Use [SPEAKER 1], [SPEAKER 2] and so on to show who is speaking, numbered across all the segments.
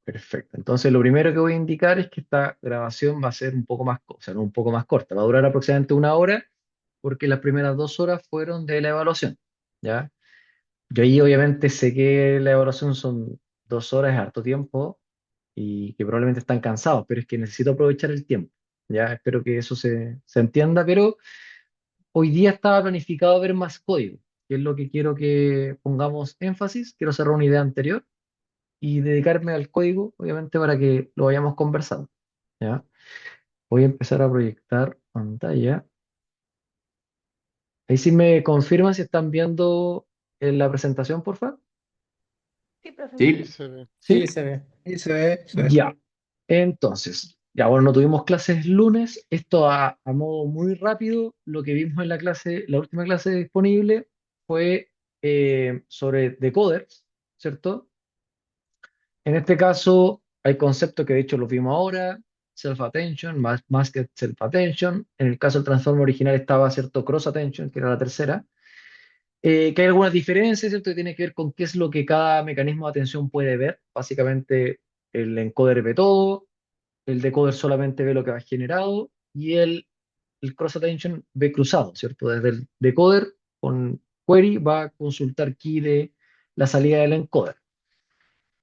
[SPEAKER 1] Perfecto. Entonces, lo primero que voy a indicar es que esta grabación va a ser un poco más, o sea, no un poco más corta, va a durar aproximadamente 1 hora, porque las primeras 2 horas fueron de la evaluación, ¿ya? Yo ahí obviamente sé que la evaluación son 2 horas, es harto tiempo, y que probablemente están cansados, pero es que necesito aprovechar el tiempo, ¿ya? Espero que eso se entienda, pero hoy día estaba planificado ver más código, que es lo que quiero que pongamos énfasis. Quiero cerrar una idea anterior y dedicarme al código, obviamente, para que lo vayamos conversando. ¿Ya? Voy a empezar a proyectar pantalla. Ahí sí me confirman si están viendo la presentación, por favor.
[SPEAKER 2] Sí, profe.
[SPEAKER 3] Sí,
[SPEAKER 4] Sí, se ve.
[SPEAKER 5] Sí,
[SPEAKER 1] ¿Sí?
[SPEAKER 5] se ve.
[SPEAKER 3] sí, se ve, se ve.
[SPEAKER 1] Ya. Entonces, ya bueno, no tuvimos clases lunes. Esto a modo muy rápido, lo que vimos en la clase, la última clase disponible fue sobre decoders, ¿cierto? En este caso, hay conceptos que de hecho los vimos ahora, self-attention, masked self-attention. En el caso del transformer original estaba, ¿cierto? Cross-attention, que era la tercera. Que hay algunas diferencias, ¿cierto? Que tiene que ver con qué es lo que cada mecanismo de atención puede ver. Básicamente, el encoder ve todo, el decoder solamente ve lo que va generado y el cross-attention ve cruzado, ¿cierto? Desde el decoder con query va a consultar key de la salida del encoder.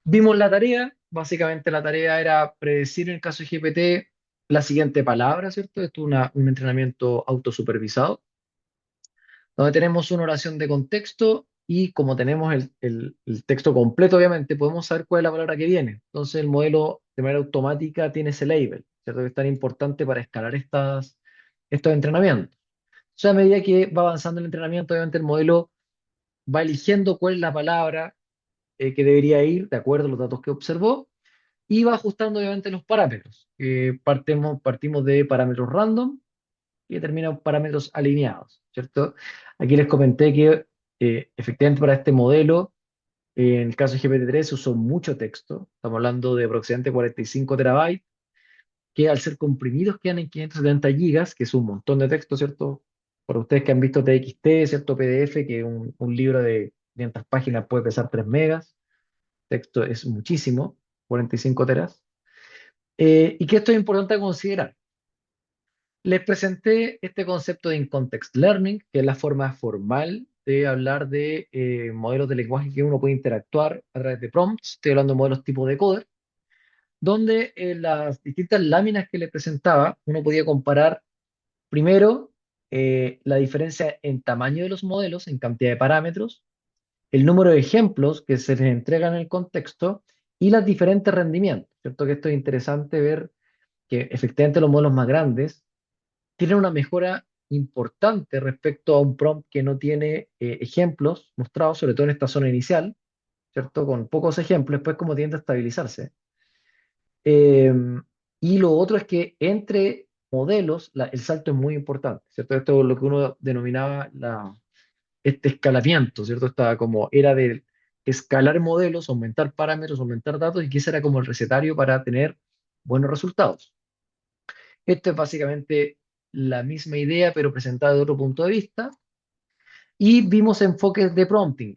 [SPEAKER 1] Vimos la tarea, básicamente la tarea era predecir en el caso de GPT la siguiente palabra, ¿cierto? Esto es un entrenamiento autosupervisado, donde tenemos una oración de contexto y como tenemos el texto completo, obviamente, podemos saber cuál es la palabra que viene. Entonces el modelo de manera automática tiene ese label, ¿cierto? Que es tan importante para escalar estos entrenamientos. O sea, a medida que va avanzando el entrenamiento, obviamente el modelo va eligiendo cuál es la palabra que debería ir de acuerdo a los datos que observó y va ajustando obviamente los parámetros. Partimos de parámetros random y terminamos parámetros alineados, ¿cierto? Aquí les comenté que efectivamente para este modelo, en el caso de GPT-3 se usó mucho texto, estamos hablando de aproximadamente 45 terabytes, que al ser comprimidos quedan en 570 gigas, que es un montón de texto, ¿cierto? Para ustedes que han visto TXT, ¿cierto? PDF, que un libro de 500 páginas puede pesar 3 megas, texto es muchísimo, 45 teras. Y que esto es importante considerar. Les presenté este concepto de in-context learning, que es la forma formal de hablar de modelos de lenguaje que uno puede interactuar a través de prompts. Estoy hablando de modelos tipo decoder, donde en las distintas láminas que les presentaba, uno podía comparar primero la diferencia en tamaño de los modelos, en cantidad de parámetros, el número de ejemplos que se les entregan en el contexto y los diferentes rendimientos. ¿Cierto? Que esto es interesante ver que efectivamente los modelos más grandes tienen una mejora importante respecto a un prompt que no tiene ejemplos mostrados, sobre todo en esta zona inicial, ¿cierto? Con pocos ejemplos, después como tiende a estabilizarse. Eh, y lo otro es que entre modelos el salto es muy importante, ¿cierto? Esto es lo que uno denominaba este escalamiento, ¿cierto? Esta como era de escalar modelos, aumentar parámetros, aumentar datos, y que ese era como el recetario para tener buenos resultados. Esto es básicamente la misma idea, pero presentada de otro punto de vista. Y vimos enfoques de prompting.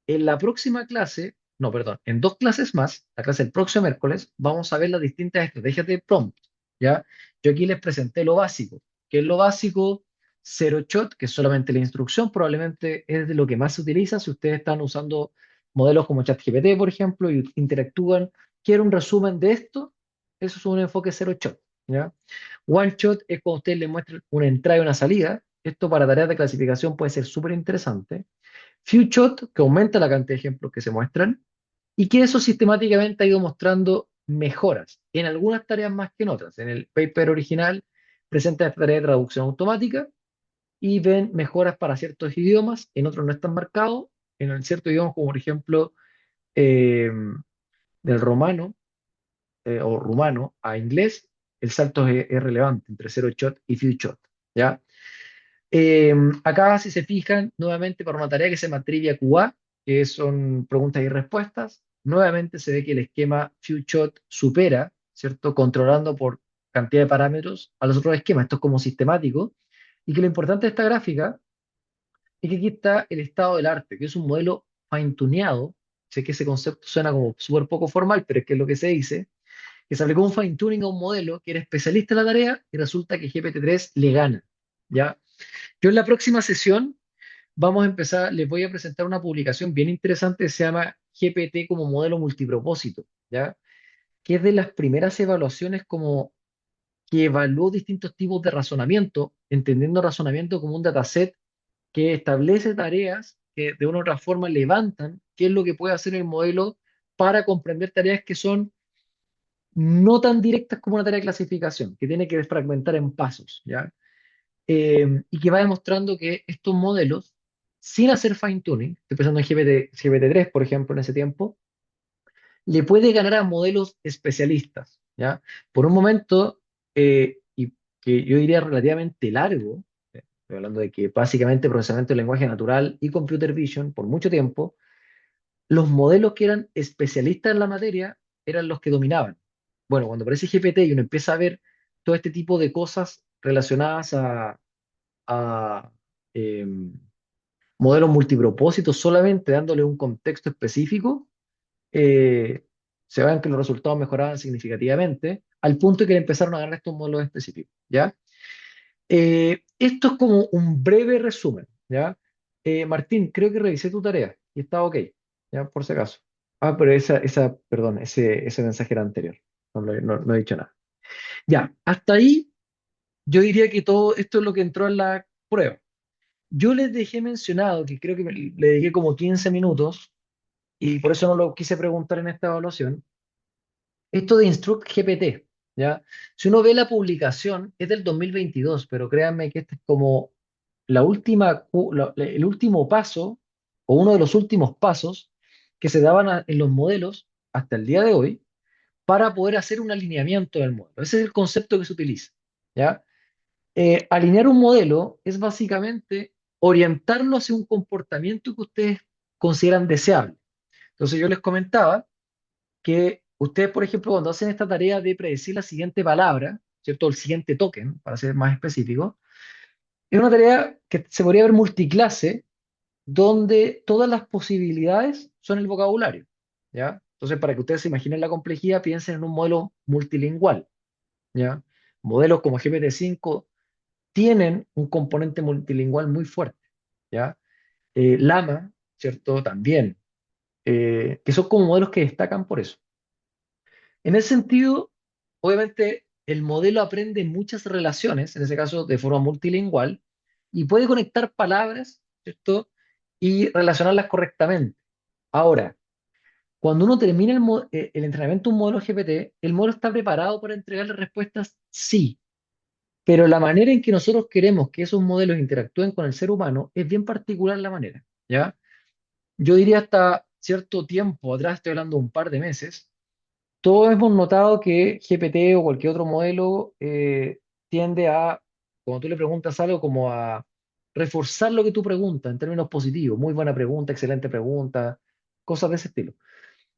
[SPEAKER 1] En la próxima clase, no, perdón, en 2 clases más, la clase del próximo miércoles, vamos a ver las distintas estrategias de prompt. ¿Ya? Yo aquí les presenté lo básico. ¿Qué es lo básico? Zero shot, que es solamente la instrucción, probablemente es de lo que más se utiliza si ustedes están usando modelos como ChatGPT, por ejemplo, y interactúan. Quiero un resumen de esto. Eso es un enfoque zero shot. ¿Ya? One shot es cuando ustedes le muestran una entrada y una salida. Esto para tareas de clasificación puede ser súper interesante. Few shot, que aumenta la cantidad de ejemplos que se muestran, y que eso sistemáticamente ha ido mostrando mejoras, en algunas tareas más que en otras. En el paper original presenta esta tarea de traducción automática y ven mejoras para ciertos idiomas, en otros no están marcados, en ciertos idiomas como por ejemplo eh, del romano o rumano a inglés, el salto es relevante entre zero shot y few shot, ¿ya? Acá, si se fijan, nuevamente para una tarea que se llama Trivia QA, que son preguntas y respuestas, nuevamente se ve que el esquema FewShot supera, ¿cierto? Controlando por cantidad de parámetros a los otros esquemas. Esto es como sistemático. Y que lo importante de esta gráfica es que aquí está el estado del arte, que es un modelo fine-tuneado sé que ese concepto suena como súper poco formal, pero es que es lo que se dice, que se aplicó un fine tuning a un modelo que era especialista en la tarea y resulta que GPT-3 le gana, ¿ya? Yo en la próxima sesión vamos a empezar, les voy a presentar una publicación bien interesante que se llama GPT como modelo multipropósito, ¿ya? Que es de las primeras evaluaciones como que evaluó distintos tipos de razonamiento, entendiendo razonamiento como un dataset que establece tareas que de una u otra forma levantan qué es lo que puede hacer el modelo para comprender tareas que son no tan directas como una tarea de clasificación, que tiene que desfragmentar en pasos, ¿ya? Y que va demostrando que estos modelos, sin hacer fine tuning, estoy pensando en GPT-3, por ejemplo, en ese tiempo, le puede ganar a modelos especialistas, ¿ya? Por un momento, y que yo diría relativamente largo, estoy hablando de que básicamente procesamiento de lenguaje natural y computer vision, por mucho tiempo, los modelos que eran especialistas en la materia eran los que dominaban. Bueno, cuando aparece GPT y uno empieza a ver todo este tipo de cosas relacionadas a, em, modelos multipropósitos solamente dándole un contexto específico, eh, se ven que los resultados mejoraban significativamente, al punto de que le empezaron a ganar estos modelos específicos, ¿ya? Esto es como un breve resumen, ¿ya? Martín, creo que revisé tu tarea y está ok, ¿ya? Por si acaso. Ah, pero perdón, ese mensaje era anterior. No he dicho nada. Ya, hasta ahí yo diría que todo esto es lo que entró en la prueba. Yo les dejé mencionado que creo que le dediqué como 15 minutos y por eso no lo quise preguntar en esta evaluación. Esto de Instruct GPT, ¿ya? Si uno ve la publicación, es del 2022, pero créanme que este es como el último paso, o uno de los últimos pasos que se daban en los modelos hasta el día de hoy para poder hacer un alineamiento del modelo. Ese es el concepto que se utiliza, ¿ya? Alinear un modelo es básicamente orientarlo hacia un comportamiento que ustedes consideran deseable. Entonces yo les comentaba que ustedes, por ejemplo, cuando hacen esta tarea de predecir la siguiente palabra, ¿cierto? El siguiente token, para ser más específico, es una tarea que se podría ver multiclase, donde todas las posibilidades son el vocabulario, ¿ya? Entonces, para que ustedes se imaginen la complejidad, piensen en un modelo multilingüal, ¿ya? Modelos como GPT-5 tienen un componente multilingüal muy fuerte, ¿ya? Llama, ¿cierto? También, que son como modelos que destacan por eso. En ese sentido, obviamente, el modelo aprende muchas relaciones, en ese caso de forma multilingüal, y puede conectar palabras, ¿cierto? Y relacionarlas correctamente. Ahora, cuando uno termina el entrenamiento de un modelo GPT, el modelo está preparado para entregarle respuestas sí, pero la manera en que nosotros queremos que esos modelos interactúen con el ser humano es bien particular la manera, ¿ya? Yo diría hasta cierto tiempo atrás, estoy hablando de un par de meses, todos hemos notado que GPT o cualquier otro modelo tiende a, cuando tú le preguntas algo, como a reforzar lo que tú preguntas en términos positivos. Muy buena pregunta, excelente pregunta, cosas de ese estilo.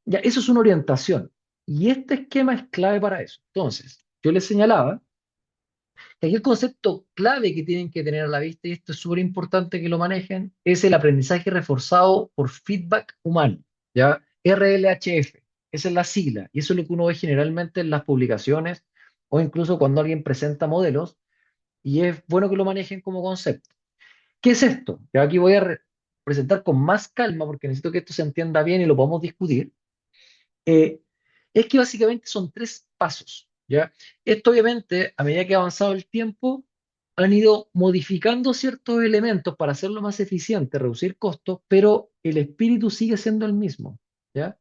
[SPEAKER 1] Ya, eso es una orientación. Y este esquema es clave para eso. Entonces, yo les señalaba que aquí el concepto clave que tienen que tener a la vista, y esto es súper importante que lo manejen, es el aprendizaje reforzado por feedback humano, ¿ya? RLHF, esa es la sigla, y eso es lo que uno ve generalmente en las publicaciones o incluso cuando alguien presenta modelos, y es bueno que lo manejen como concepto. ¿Qué es esto? Yo aquí voy a presentar con más calma porque necesito que esto se entienda bien y lo podamos discutir. eh, es que básicamente son tres pasos, ¿ya? Esto obviamente, a medida que ha avanzado el tiempo, han ido modificando ciertos elementos para hacerlo más eficiente, reducir costos, pero el espíritu sigue siendo el mismo, ¿ya?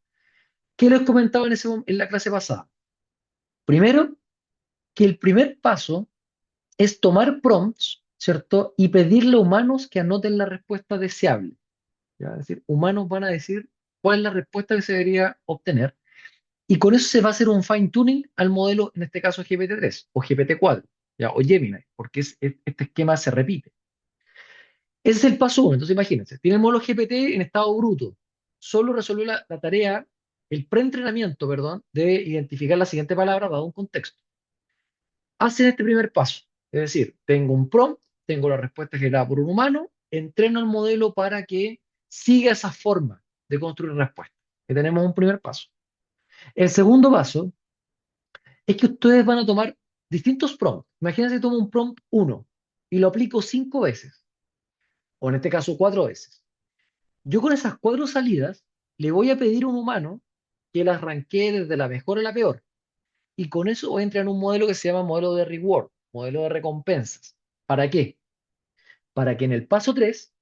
[SPEAKER 1] ¿Qué les comentaba en la clase pasada? Primero, que el primer paso es tomar prompts, ¿cierto? Y pedirle a humanos que anoten la respuesta deseable, ¿ya? Es decir, humanos van a decir cuál es la respuesta que se debería obtener. Y con eso se va a hacer un fine tuning al modelo, en este caso GPT-3 o GPT-4, ¿ya? O Gemini, porque este esquema se repite. Ese es el paso uno. Entonces, imagínense, tiene el modelo GPT en estado bruto. Solo resolvió la tarea, el preentrenamiento, perdón, de identificar la siguiente palabra dado un contexto. Hacen este primer paso. Es decir, tengo un prompt, tengo la respuesta generada por un humano, entreno el modelo para que siga esa forma de construir respuestas. que tenemos un primer paso. El segundo paso es que ustedes van a tomar distintos prompts. Imagínense que tomo un prompt uno y lo aplico 5 veces, o en este caso 4 veces. Yo con esas 4 salidas le voy a pedir a un humano que las ranquee desde la mejor a la peor. Y con eso voy a entrar en un modelo que se llama modelo de reward, modelo de recompensas. ¿Para qué? Para que en el paso 3,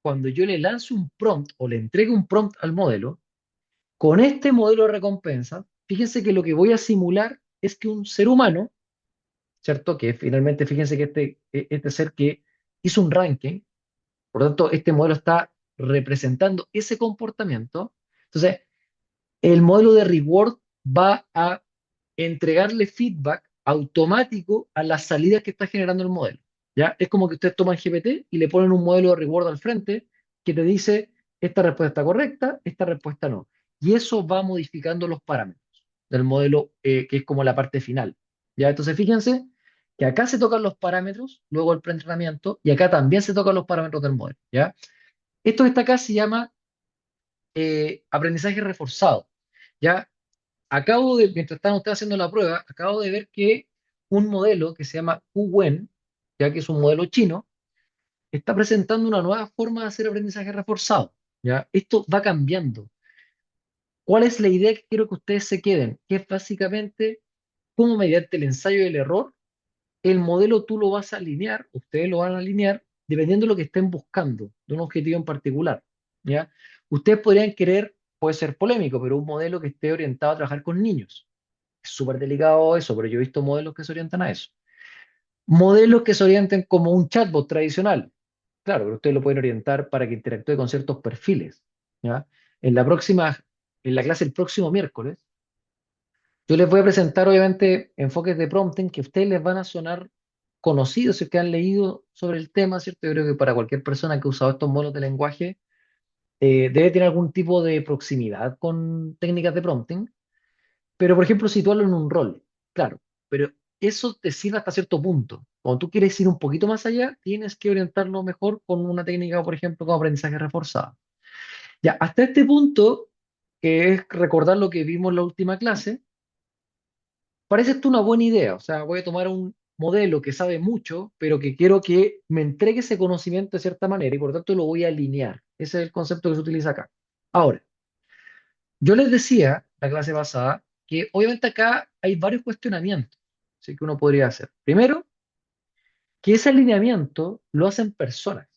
[SPEAKER 1] cuando yo le lance un prompt o le entregue un prompt al modelo, con este modelo de recompensa, fíjense que lo que voy a simular es que un ser humano, ¿cierto? Que finalmente, fíjense que este ser que hizo un ranking, por lo tanto, este modelo está representando ese comportamiento. Entonces, el modelo de reward va a entregarle feedback automático a las salidas que está generando el modelo. ¿Ya? Es como que ustedes toman GPT y le ponen un modelo de reward al frente que te dice, esta respuesta está correcta, esta respuesta no. Y eso va modificando los parámetros del modelo, que es como la parte final. ¿Ya? Entonces, fíjense que acá se tocan los parámetros, luego el preentrenamiento, y acá también se tocan los parámetros del modelo. ¿Ya? Esto que está acá se llama aprendizaje reforzado. ¿Ya? Mientras están ustedes haciendo la prueba, acabo de ver que un modelo que se llama QWEN, ya que es un modelo chino, está presentando una nueva forma de hacer aprendizaje reforzado. ¿Ya? Esto va cambiando. ¿Cuál es la idea que quiero que ustedes se queden? Que es básicamente cómo mediante el ensayo y el error, el modelo tú lo vas a alinear, ustedes lo van a alinear, dependiendo de lo que estén buscando, de un objetivo en particular. ¿Ya? Ustedes podrían querer, puede ser polémico, pero un modelo que esté orientado a trabajar con niños. Es súper delicado eso, pero yo he visto modelos que se orientan a eso. Modelos que se orienten como un chatbot tradicional. Claro, pero ustedes lo pueden orientar para que interactúe con ciertos perfiles. ¿Ya? En la próxima, en la clase el próximo miércoles, yo les voy a presentar obviamente enfoques de prompting que a ustedes les van a sonar conocidos si es que han leído sobre el tema, ¿cierto? Yo creo que para cualquier persona que ha usado estos modelos de lenguaje, debe tener algún tipo de proximidad con técnicas de prompting. Pero, por ejemplo, situarlo en un rol, claro, pero eso te sirve hasta cierto punto. Cuando tú quieres ir un poquito más allá, tienes que orientarlo mejor con una técnica, por ejemplo, como aprendizaje reforzado. Ya, hasta este punto, que es recordar lo que vimos en la última clase, parece esto una buena idea. O sea, voy a tomar un modelo que sabe mucho, pero que quiero que me entregue ese conocimiento de cierta manera y por tanto lo voy a alinear. Ese es el concepto que se utiliza acá. Ahora, yo les decía la clase pasada que obviamente acá hay varios cuestionamientos, así que uno podría hacer. Primero, que ese alineamiento lo hacen personas,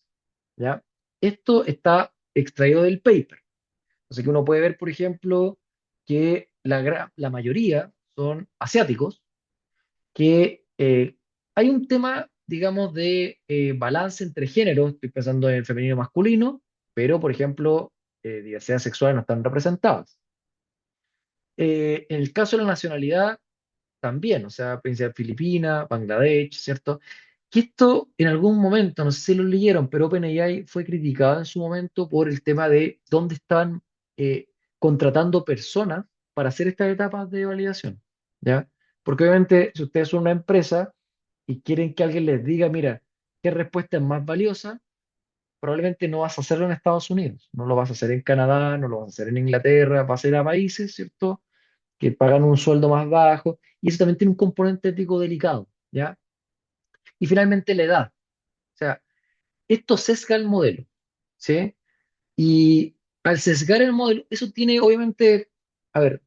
[SPEAKER 1] ¿ya? Esto está extraído del paper. Así que uno puede ver, por ejemplo, que la mayoría son asiáticos, que hay un tema, digamos, de balance entre géneros, estoy pensando en femenino y masculino, pero, por ejemplo, diversidades sexuales no están representadas. En el caso de la nacionalidad, también, o sea, pensé Filipinas, Bangladesh, ¿cierto? Que esto en algún momento, no sé si lo leyeron, pero OpenAI fue criticada en su momento por el tema de dónde estaban eh, contratando personas para hacer estas etapas de validación, ¿ya? Porque obviamente, si ustedes son una empresa y quieren que alguien les diga, mira, qué respuesta es más valiosa, probablemente no vas a hacerlo en Estados Unidos, no lo vas a hacer en Canadá, no lo vas a hacer en Inglaterra, vas a ir a países, ¿cierto? Que pagan un sueldo más bajo, y eso también tiene un componente ético delicado, ¿ya? Y finalmente la edad. O sea, esto sesga el modelo, ¿sí? Y al sesgar el modelo, eso tiene obviamente, a ver,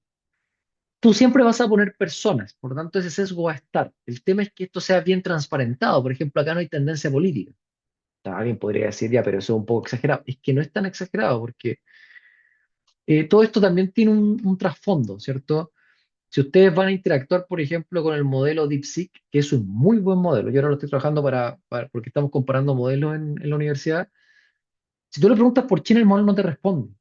[SPEAKER 1] tú siempre vas a poner personas, por lo tanto ese sesgo va a estar. El tema es que esto sea bien transparentado. Por ejemplo, acá no hay tendencia política. O sea, alguien podría decir, ya, pero eso es un poco exagerado. Es que no es tan exagerado porque todo esto también tiene un trasfondo, ¿cierto? Si ustedes van a interactuar, por ejemplo, con el modelo DeepSeek, que es un muy buen modelo, yo ahora lo estoy trabajando porque estamos comparando modelos en la universidad. Si tú le preguntas por China, el modelo no te responde.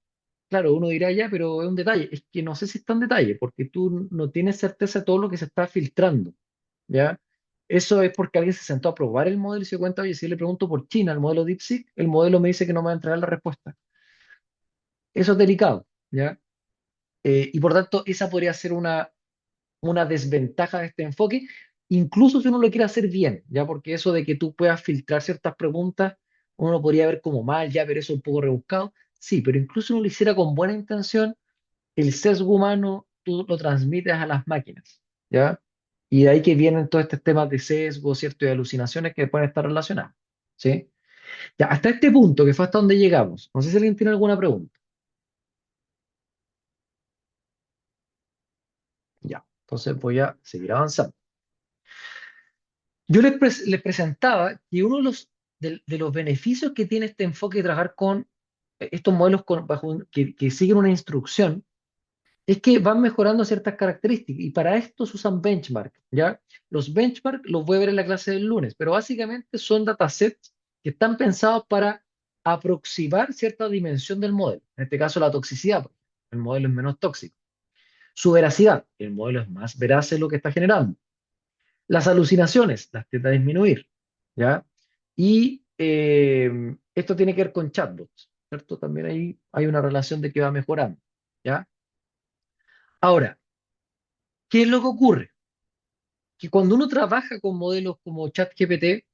[SPEAKER 1] Claro, uno dirá ya, pero es un detalle. Es que no sé si es tan detalle, porque tú no tienes certeza de todo lo que se está filtrando, ¿ya? Eso es porque alguien se sentó a probar el modelo y se dio cuenta, oye, si yo le pregunto por China, el modelo DeepSeek, el modelo me dice que no me va a entregar la respuesta. Eso es delicado, ¿ya? Y por tanto, esa podría ser una desventaja de este enfoque, incluso si uno lo quiere hacer bien, ¿ya? Porque eso de que tú puedas filtrar ciertas preguntas, uno lo podría ver como mal, ya, pero eso es un poco rebuscado. Sí, pero incluso si uno lo hiciera con buena intención, el sesgo humano tú lo transmites a las máquinas, ¿ya? Y de ahí que vienen todos estos temas de sesgo, ¿cierto? Y alucinaciones que pueden estar relacionadas, ¿sí? Ya, hasta este punto, que fue hasta donde llegamos. No sé si alguien tiene alguna pregunta. Ya, entonces voy a seguir avanzando. Yo les presentaba que uno de los beneficios que tiene este enfoque de trabajar con estos modelos que siguen una instrucción es que van mejorando ciertas características y para esto se usan benchmark, ¿ya? Los benchmark los voy a ver en la clase del lunes, pero básicamente son datasets que están pensados para aproximar cierta dimensión del modelo. En este caso, la toxicidad, porque el modelo es menos tóxico. Su veracidad, el modelo es más veraz en lo que está generando. Las alucinaciones, las tiende a disminuir, ¿ya? Y esto tiene que ver con chatbots, ¿cierto? También ahí hay una relación de que va mejorando, ¿ya? Ahora, ¿qué es lo que ocurre? Que cuando uno trabaja con modelos como ChatGPT,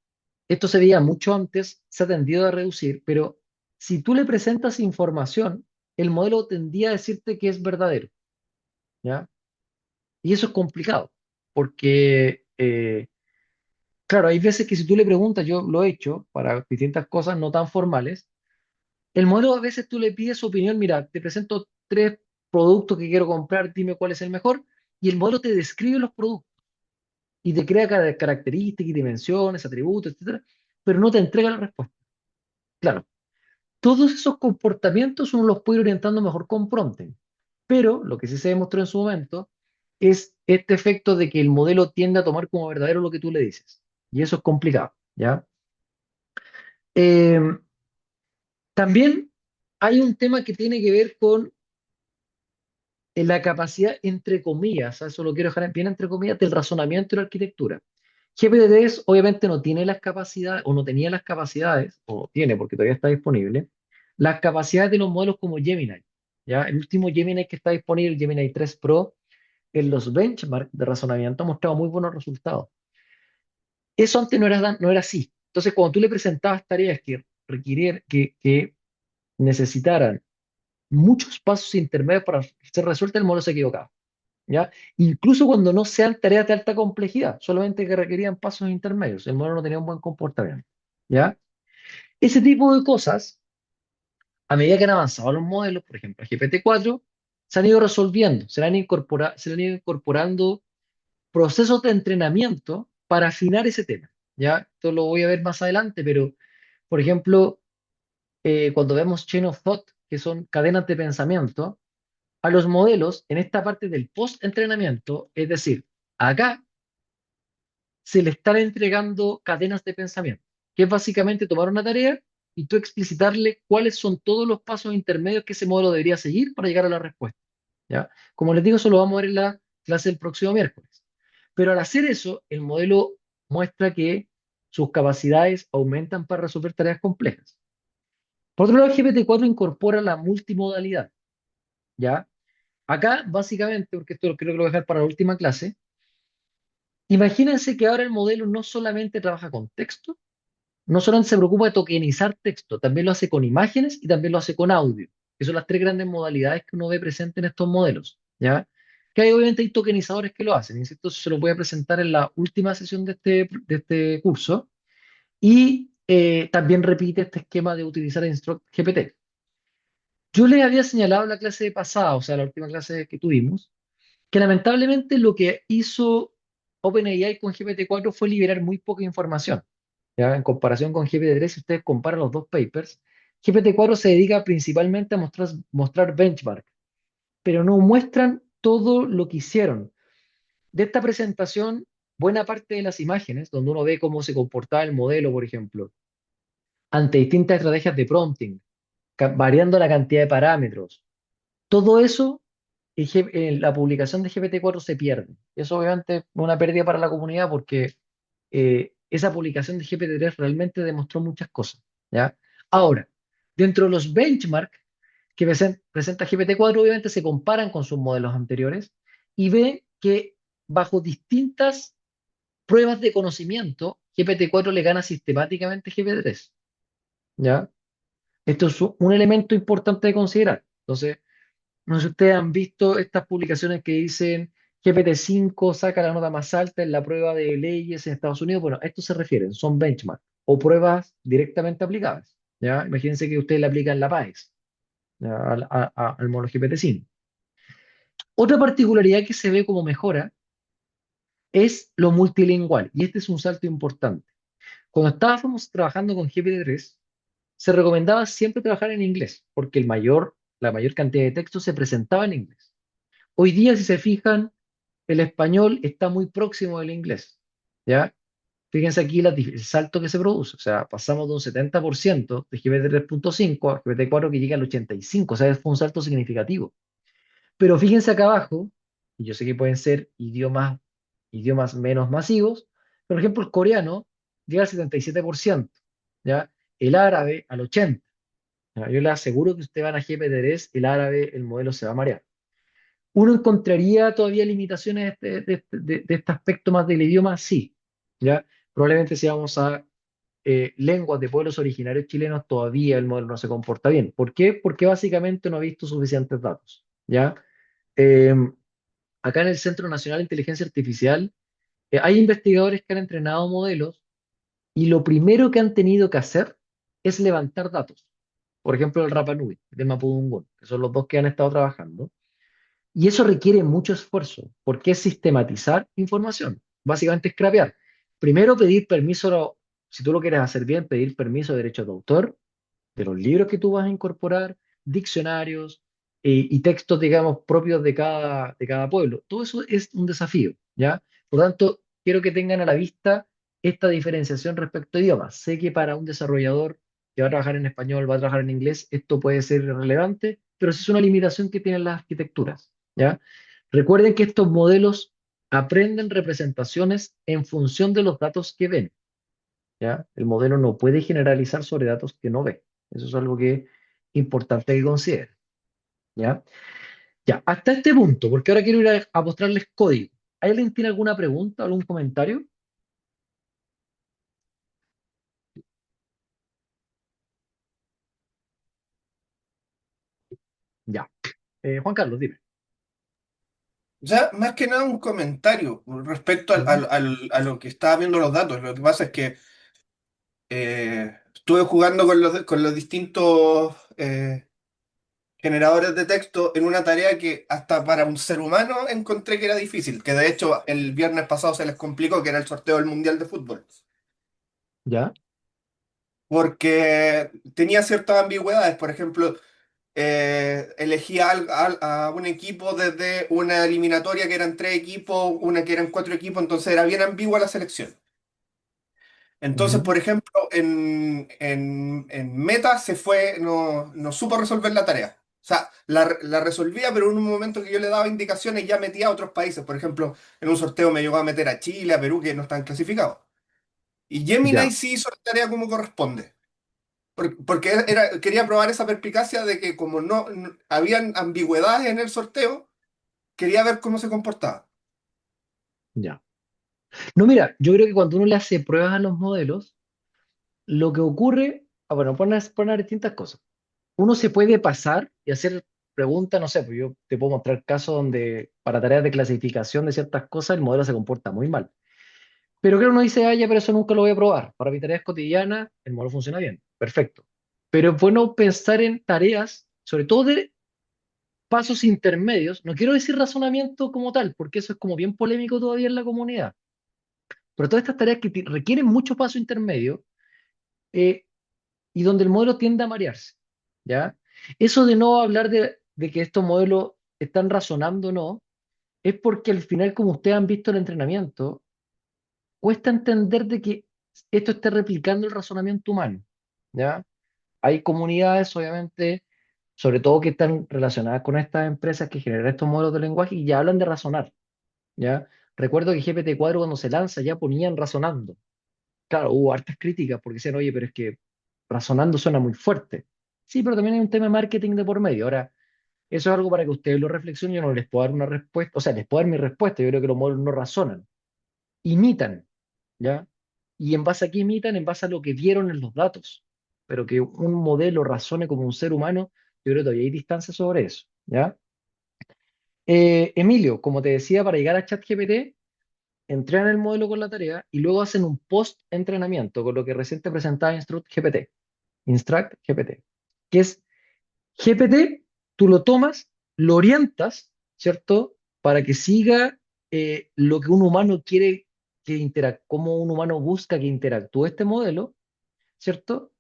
[SPEAKER 1] esto se veía mucho antes, se ha tendido a reducir, pero si tú le presentas información, el modelo tendía a decirte que es verdadero, ¿ya? Y eso es complicado, porque, claro, hay veces que si tú le preguntas, yo lo he hecho para distintas cosas no tan formales, el modelo a veces tú le pides su opinión, mira, te presento tres productos que quiero comprar, dime cuál es el mejor, y el modelo te describe los productos y te crea características y dimensiones, atributos, etcétera, pero no te entrega la respuesta. Claro, todos esos comportamientos uno los puede ir orientando mejor con prompting, pero lo que sí se demostró en su momento es este efecto de que el modelo tiende a tomar como verdadero lo que tú le dices. Y eso es complicado, ¿ya? Eh, También hay un tema que tiene que ver con la capacidad, entre comillas, a eso lo quiero dejar bien entre comillas, del razonamiento y la arquitectura. GPT-3 obviamente no tiene las capacidades, o no tenía las capacidades, o tiene porque todavía está disponible, las capacidades de los modelos como Gemini. ¿Ya? El último Gemini que está disponible, el Gemini 3 Pro, en los benchmarks de razonamiento ha mostrado muy buenos resultados. Eso antes no era así. Entonces, cuando tú le presentabas tareas que requirieran, que necesitaran muchos pasos intermedios para ser resueltas, el modelo se equivocaba. ¿Ya? Incluso cuando no sean tareas de alta complejidad, solamente que requerían pasos intermedios, el modelo no tenía un buen comportamiento, ¿ya? Ese tipo de cosas, a medida que han avanzado los modelos, por ejemplo, el GPT-4, se han ido resolviendo, se le han ido incorporando procesos de entrenamiento para afinar ese tema, ¿ya? Esto lo voy a ver más adelante, pero, por ejemplo, cuando vemos Chain of Thought, que son cadenas de pensamiento, a los modelos en esta parte del post-entrenamiento, es decir, acá se le están entregando cadenas de pensamiento, que es básicamente tomar una tarea y tú explicitarle cuáles son todos los pasos intermedios que ese modelo debería seguir para llegar a la respuesta. ¿Ya? Como les digo, eso lo vamos a ver en la clase del próximo miércoles. Pero al hacer eso, el modelo muestra que sus capacidades aumentan para resolver tareas complejas. Por otro lado, el GPT-4 incorpora la multimodalidad. ¿Ya? Acá, básicamente, porque esto creo que lo voy a dejar para la última clase, imagínense que ahora el modelo no solamente trabaja con texto, no solamente se preocupa de tokenizar texto, también lo hace con imágenes y también lo hace con audio, que son las tres grandes modalidades que uno ve presentes en estos modelos, ¿ya? Que hay obviamente hay tokenizadores que lo hacen, insisto, se lo voy a presentar en la última sesión de este curso, y también repite este esquema de utilizar Instruct GPT. Yo les había señalado en la clase pasada, o sea, la última clase que tuvimos, que lamentablemente lo que hizo OpenAI con GPT-4 fue liberar muy poca información. ¿Ya? En comparación con GPT-3, si ustedes comparan los dos papers, GPT-4 se dedica principalmente a mostrar benchmark, pero no muestran todo lo que hicieron. De esta presentación, buena parte de las imágenes, donde uno ve cómo se comportaba el modelo, por ejemplo, ante distintas estrategias de prompting, variando la cantidad de parámetros, todo eso en la publicación de GPT-4 se pierde. Eso obviamente es una pérdida para la comunidad porque esa publicación de GPT-3 realmente demostró muchas cosas, ¿ya? Ahora, dentro de los benchmarks que presenta GPT-4, obviamente se comparan con sus modelos anteriores y ve que bajo distintas pruebas de conocimiento, GPT-4 le gana sistemáticamente a GPT-3, ¿ya? Esto es un elemento importante de considerar. Entonces, No sé si ustedes han visto estas publicaciones que dicen GPT-5 saca la nota más alta en la prueba de leyes en Estados Unidos. Bueno, a esto se refieren, son benchmarks o pruebas directamente aplicables. ¿Ya? Imagínense que ustedes le aplican la PAES, ¿ya? Al modelo GPT-5. Otra particularidad que se ve como mejora es lo multilingüal, y este es un salto importante. Cuando estábamos trabajando con GPT-3, se recomendaba siempre trabajar en inglés, porque la mayor cantidad de texto se presentaba en inglés. Hoy día, si se fijan, el español está muy próximo del inglés, ¿ya? Fíjense aquí el salto que se produce, o sea, pasamos de un 70% de GPT 3.5 a GPT 4 que llega al 85%, o sea, fue un salto significativo. Pero fíjense acá abajo, y yo sé que pueden ser idiomas menos masivos, por ejemplo, el coreano llega al 77%, ¿ya? El árabe al 80%. ¿Ya? Yo le aseguro que usted van a GPT-3, el árabe, el modelo se va a marear. ¿Uno encontraría todavía limitaciones de este aspecto más del idioma? Sí, ¿ya? Probablemente si vamos a lenguas de pueblos originarios chilenos, todavía el modelo no se comporta bien. ¿Por qué? Porque básicamente no ha visto suficientes datos, ¿ya? Eh, Acá en el Centro Nacional de Inteligencia Artificial hay investigadores que han entrenado modelos y lo primero que han tenido que hacer es levantar datos. Por ejemplo, el Rapa Nui, del Mapudungun, que son los dos que han estado trabajando. Y eso requiere mucho esfuerzo, porque es sistematizar información. Básicamente es crapear. Primero pedir permiso, si tú lo quieres hacer bien, pedir permiso de derecho de autor, de los libros que tú vas a incorporar, diccionarios y textos, digamos, propios de cada pueblo. Todo eso es un desafío, ¿ya? Por lo tanto, quiero que tengan a la vista esta diferenciación respecto a idiomas. Sé que para un desarrollador que va a trabajar en español, va a trabajar en inglés, esto puede ser relevante, pero esa es una limitación que tienen las arquitecturas, ¿ya? Recuerden que estos modelos aprenden representaciones en función de los datos que ven. ¿Ya? El modelo no puede generalizar sobre datos que no ve. Eso es algo que es importante que consideren, ¿ya? Ya, hasta este punto, porque ahora quiero ir a mostrarles código. ¿Alguien tiene alguna pregunta, algún comentario? Ya. Juan Carlos, dime.
[SPEAKER 3] Ya, más que nada un comentario respecto
[SPEAKER 1] Ujú.
[SPEAKER 3] a lo que estaba viendo los datos. Lo que pasa es que estuve jugando con los distintos generadores de texto en una tarea que hasta para un ser humano encontré que era difícil, que de hecho el viernes pasado se les complicó, que era el sorteo del Mundial de Fútbol,
[SPEAKER 1] Ya.
[SPEAKER 3] porque tenía ciertas ambigüedades. Por ejemplo, elegía a un equipo desde una eliminatoria que eran tres equipos, una que eran cuatro equipos, entonces era bien ambigua la selección. Entonces,
[SPEAKER 1] Ujú.
[SPEAKER 3] por ejemplo, en Meta se fue, no supo resolver la tarea. O sea, la resolvía, pero en un momento que yo le daba indicaciones ya metía a otros países. Por ejemplo, en un sorteo me llegó a meter a Chile, a Perú, que no están clasificados. Y Gemini
[SPEAKER 1] Ya,
[SPEAKER 3] sí hizo la tarea como corresponde. Porque quería probar esa perspicacia de que como habían ambigüedades en el sorteo, quería ver cómo se comportaba.
[SPEAKER 1] ya. No, mira, yo creo que cuando uno le hace pruebas a los modelos, lo que ocurre, bueno, poner distintas cosas. Uno se puede pasar y hacer preguntas, no sé, pues yo te puedo mostrar casos donde para tareas de clasificación de ciertas cosas el modelo se comporta muy mal. Pero claro, uno dice, ah, ya, pero eso nunca lo voy a probar. Para mis tareas cotidianas, el modelo funciona bien. Perfecto. Pero es bueno pensar en tareas, sobre todo de pasos intermedios. No quiero decir razonamiento como tal, porque eso es como bien polémico todavía en la comunidad. Pero todas estas tareas que requieren mucho paso intermedio eh, y donde el modelo tiende a marearse. ¿Ya? Eso de no hablar de que estos modelos están razonando o no, es porque al final, como ustedes han visto en el entrenamiento, cuesta entender de que esto esté replicando el razonamiento humano, ¿ya? Hay comunidades, obviamente, sobre todo que están relacionadas con estas empresas que generan estos modelos de lenguaje y ya hablan de razonar, ¿ya? Recuerdo que GPT-4 cuando se lanza ya ponían razonando. Claro, hubo hartas críticas porque decían, oye, pero es que razonando suena muy fuerte. Sí, pero también hay un tema de marketing de por medio. Ahora, eso es algo para que ustedes lo reflexionen. Yo no les puedo dar una respuesta, o sea, les puedo dar mi respuesta. Yo creo que los modelos no razonan, imitan, ¿ya? Y en base a qué imitan, en base a lo que vieron en los datos. Pero que un modelo razone como un ser humano, yo creo que todavía hay distancia sobre eso, ¿ya? Emilio, como te decía, para llegar a ChatGPT, entrenan el modelo con la tarea y luego hacen un post-entrenamiento con lo que recién te presentaba Instruct GPT, que es GPT, tú lo tomas, lo orientas, ¿cierto? Para que siga lo que un humano quiere que interactúe, cómo un humano busca que interactúe este modelo, ¿cierto?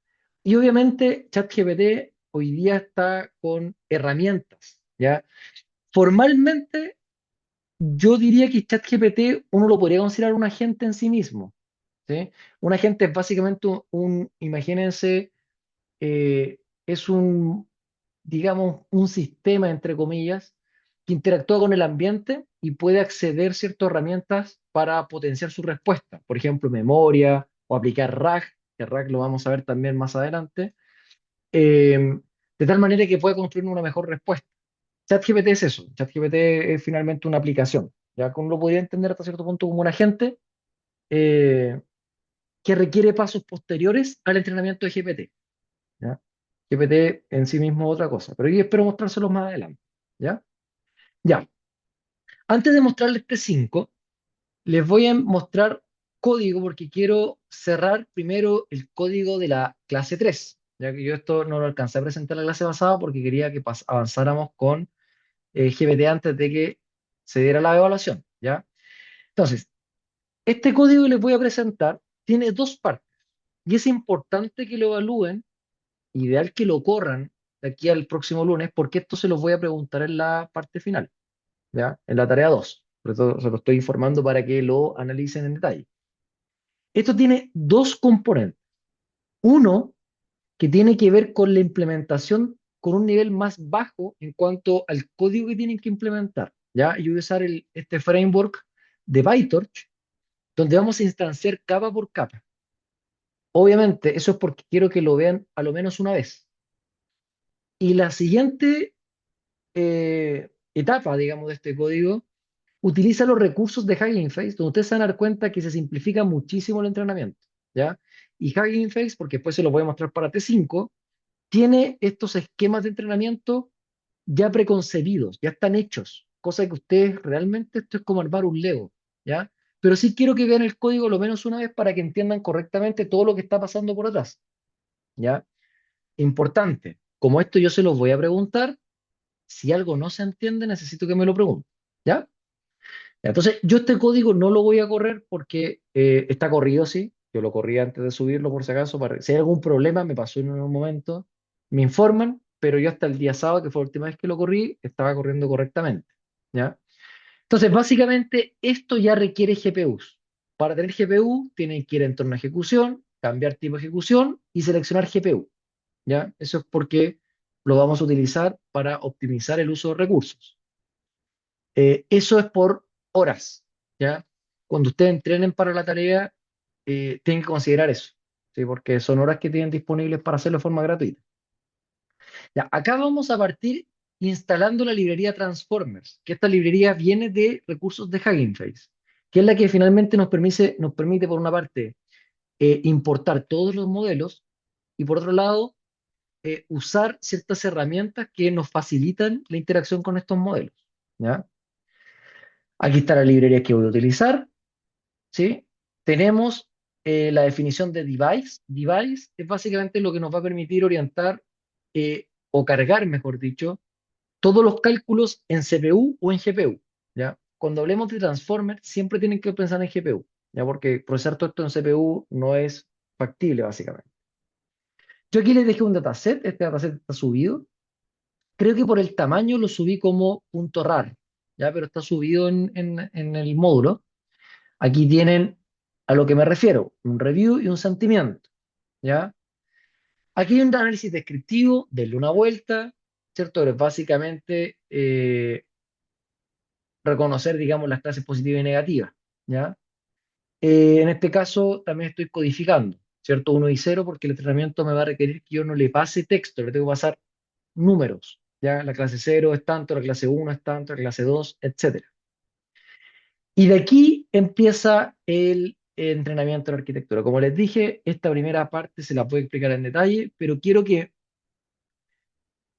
[SPEAKER 1] Y obviamente ChatGPT hoy día está con herramientas, ¿ya? Formalmente, yo diría que ChatGPT uno lo podría considerar un agente en sí mismo, ¿sí? Un agente es básicamente imagínense, es digamos, un sistema, entre comillas, que interactúa con el ambiente y puede acceder a ciertas herramientas para potenciar su respuesta. Por ejemplo, memoria o aplicar RAG, que RAG lo vamos a ver también más adelante, de tal manera que pueda construir una mejor respuesta. ChatGPT es eso. ChatGPT es finalmente una aplicación. Ya que uno lo podría entender hasta cierto punto como un agente eh, que requiere pasos posteriores al entrenamiento de GPT. ¿Ya? GPT en sí mismo es otra cosa, pero yo espero mostrárselos más adelante. ¿Ya? Ya. Antes de mostrarles T5, les voy a mostrar código porque quiero cerrar primero el código de la clase 3, ya que yo esto no lo alcancé a presentar en la clase pasada porque quería que avanzáramos con GPT antes de que se diera la evaluación, ¿ya? Entonces, este código que les voy a presentar tiene dos partes y es importante que lo evalúen, ideal que lo corran de aquí al próximo lunes, porque esto se los voy a preguntar en la parte final, ¿ya? En la tarea 2. Por eso se lo estoy informando para que lo analicen en detalle. Esto tiene dos componentes. Uno, que tiene que ver con la implementación con un nivel más bajo en cuanto al código que tienen que implementar, ¿ya? Yo voy a usar este framework de PyTorch, donde vamos a instanciar capa por capa. Obviamente, eso es porque quiero que lo vean a lo menos una vez. Y la siguiente etapa, digamos, de este código utiliza los recursos de Hugging Face, donde ustedes se van a dar cuenta que se simplifica muchísimo el entrenamiento, ¿ya? Y Hugging Face, porque después se lo voy a mostrar para T5, tiene estos esquemas de entrenamiento ya preconcebidos, ya están hechos, cosa que ustedes realmente esto es como armar un Lego, ¿ya? Pero sí quiero que vean el código lo menos una vez para que entiendan correctamente todo lo que está pasando por atrás, ¿ya? Importante, como esto yo se los voy a preguntar, si algo no se entiende, necesito que me lo pregunten, ¿ya? Entonces, yo este código no lo voy a correr porque está corrido, sí. Yo lo corrí antes de subirlo por si acaso. Si hay algún problema, me pasó en un momento, me informan, pero yo hasta el día sábado, que fue la última vez que lo corrí, estaba corriendo correctamente. ¿Ya? Entonces, básicamente, esto ya requiere GPUs. Para tener GPU, tienen que ir a entorno de ejecución, cambiar tipo de ejecución y seleccionar GPU. ¿Ya? Eso es porque lo vamos a utilizar para optimizar el uso de recursos. Eso es por horas, ¿ya? Cuando ustedes entrenen para la tarea, tienen que considerar eso, ¿sí? Porque son horas que tienen disponibles para hacerlo de forma gratuita. Ya, acá vamos a partir instalando la librería Transformers, que esta librería viene de recursos de Hugging Face, que es la que finalmente nos permite por una parte, importar todos los modelos y por otro lado, usar ciertas herramientas que nos facilitan la interacción con estos modelos, ¿ya? Aquí está la librería que voy a utilizar, ¿sí? Tenemos la definición de device. Device es básicamente lo que nos va a permitir orientar o cargar, mejor dicho, todos los cálculos en CPU o en GPU, ¿ya? Cuando hablemos de transformer, siempre tienen que pensar en GPU, ¿ya? Porque procesar todo esto en CPU no es factible, básicamente. Yo aquí les dejé un dataset, este dataset está subido. Creo que por el tamaño lo subí como .rar, ¿ya? Pero está subido en el módulo. Aquí tienen a lo que me refiero, un review y un sentimiento, ¿ya? Aquí hay un análisis descriptivo, denle una vuelta, ¿cierto? Pero es básicamente reconocer, digamos, las clases positivas y negativas, ¿ya? En este caso también estoy codificando, ¿cierto? 1 y 0 porque el entrenamiento me va a requerir que yo no le pase texto, le tengo que pasar números, ¿ya? La clase 0 es tanto, la clase 1 es tanto, la clase 2, etcétera. Y de aquí empieza el entrenamiento en arquitectura. Como les dije, esta primera parte se la voy a explicar en detalle, pero quiero que,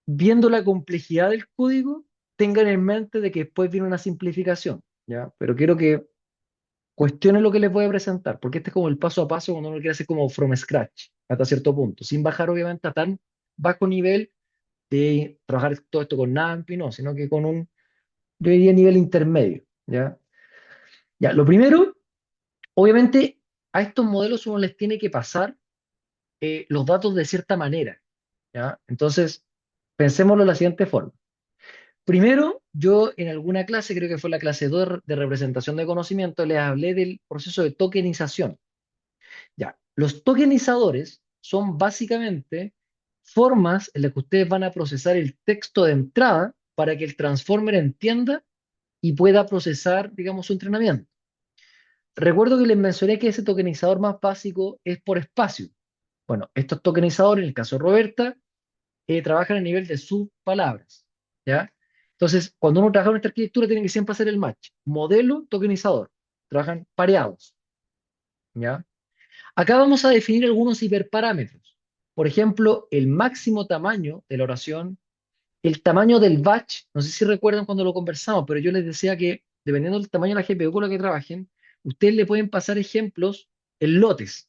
[SPEAKER 1] viendo la complejidad del código, tengan en mente de que después viene una simplificación, ¿ya? Pero quiero que cuestionen lo que les voy a presentar, porque este es como el paso a paso cuando uno quiere hacer como from scratch, hasta cierto punto, sin bajar obviamente a tan bajo nivel de trabajar todo esto con NAMPI, no, sino que con un, yo diría, nivel intermedio, ¿ya? Ya, lo primero, obviamente, a estos modelos uno les tiene que pasar los datos de cierta manera, ¿ya? Entonces, pensémoslo de la siguiente forma. Primero, yo en alguna clase, creo que fue la clase 2 de representación de conocimiento, les hablé del proceso de tokenización. Ya, los tokenizadores son básicamente formas en las que ustedes van a procesar el texto de entrada para que el transformer entienda y pueda procesar, digamos, su entrenamiento. Recuerdo que les mencioné que ese tokenizador más básico es por espacio. Bueno, estos tokenizadores, en el caso de Roberta, trabajan a nivel de subpalabras, ¿ya? Entonces, cuando uno trabaja en esta arquitectura, tiene que siempre hacer el match. Modelo, tokenizador. Trabajan pareados, ¿ya? Acá vamos a definir algunos hiperparámetros. Por ejemplo, el máximo tamaño de la oración, el tamaño del batch. No sé si recuerdan cuando lo conversamos, pero yo les decía que dependiendo del tamaño de la GPU con la que trabajen, ustedes le pueden pasar ejemplos en lotes,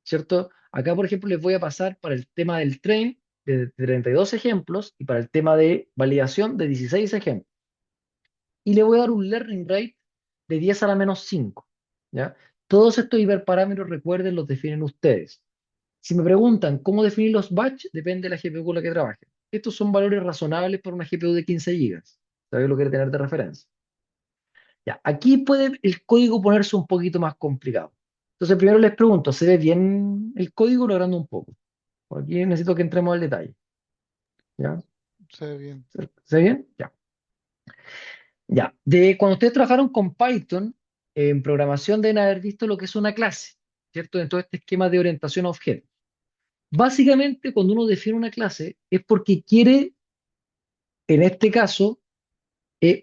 [SPEAKER 1] ¿cierto? Acá, por ejemplo, les voy a pasar para el tema del train de 32 ejemplos y para el tema de validación de 16 ejemplos. Y le voy a dar un learning rate de 10 a la menos 5, ¿ya? Todos estos hiperparámetros, recuerden, los definen ustedes. Si me preguntan cómo definir los batch, depende de la GPU con la que trabajen. Estos son valores razonables para una GPU de 15 gigas. ¿Sabes lo que quiere tener de referencia? Ya, aquí puede el código ponerse un poquito más complicado. Entonces, primero les pregunto, ¿se ve bien el código o lo agrando un poco? Por aquí necesito que entremos al detalle. ¿Ya?
[SPEAKER 4] Se ve bien.
[SPEAKER 1] ¿Se ve bien? Ya. Ya. De cuando ustedes trabajaron con Python, en programación deben haber visto lo que es una clase, ¿cierto? En todo este esquema de orientación a objetos. Básicamente, cuando uno define una clase, es porque quiere, en este caso,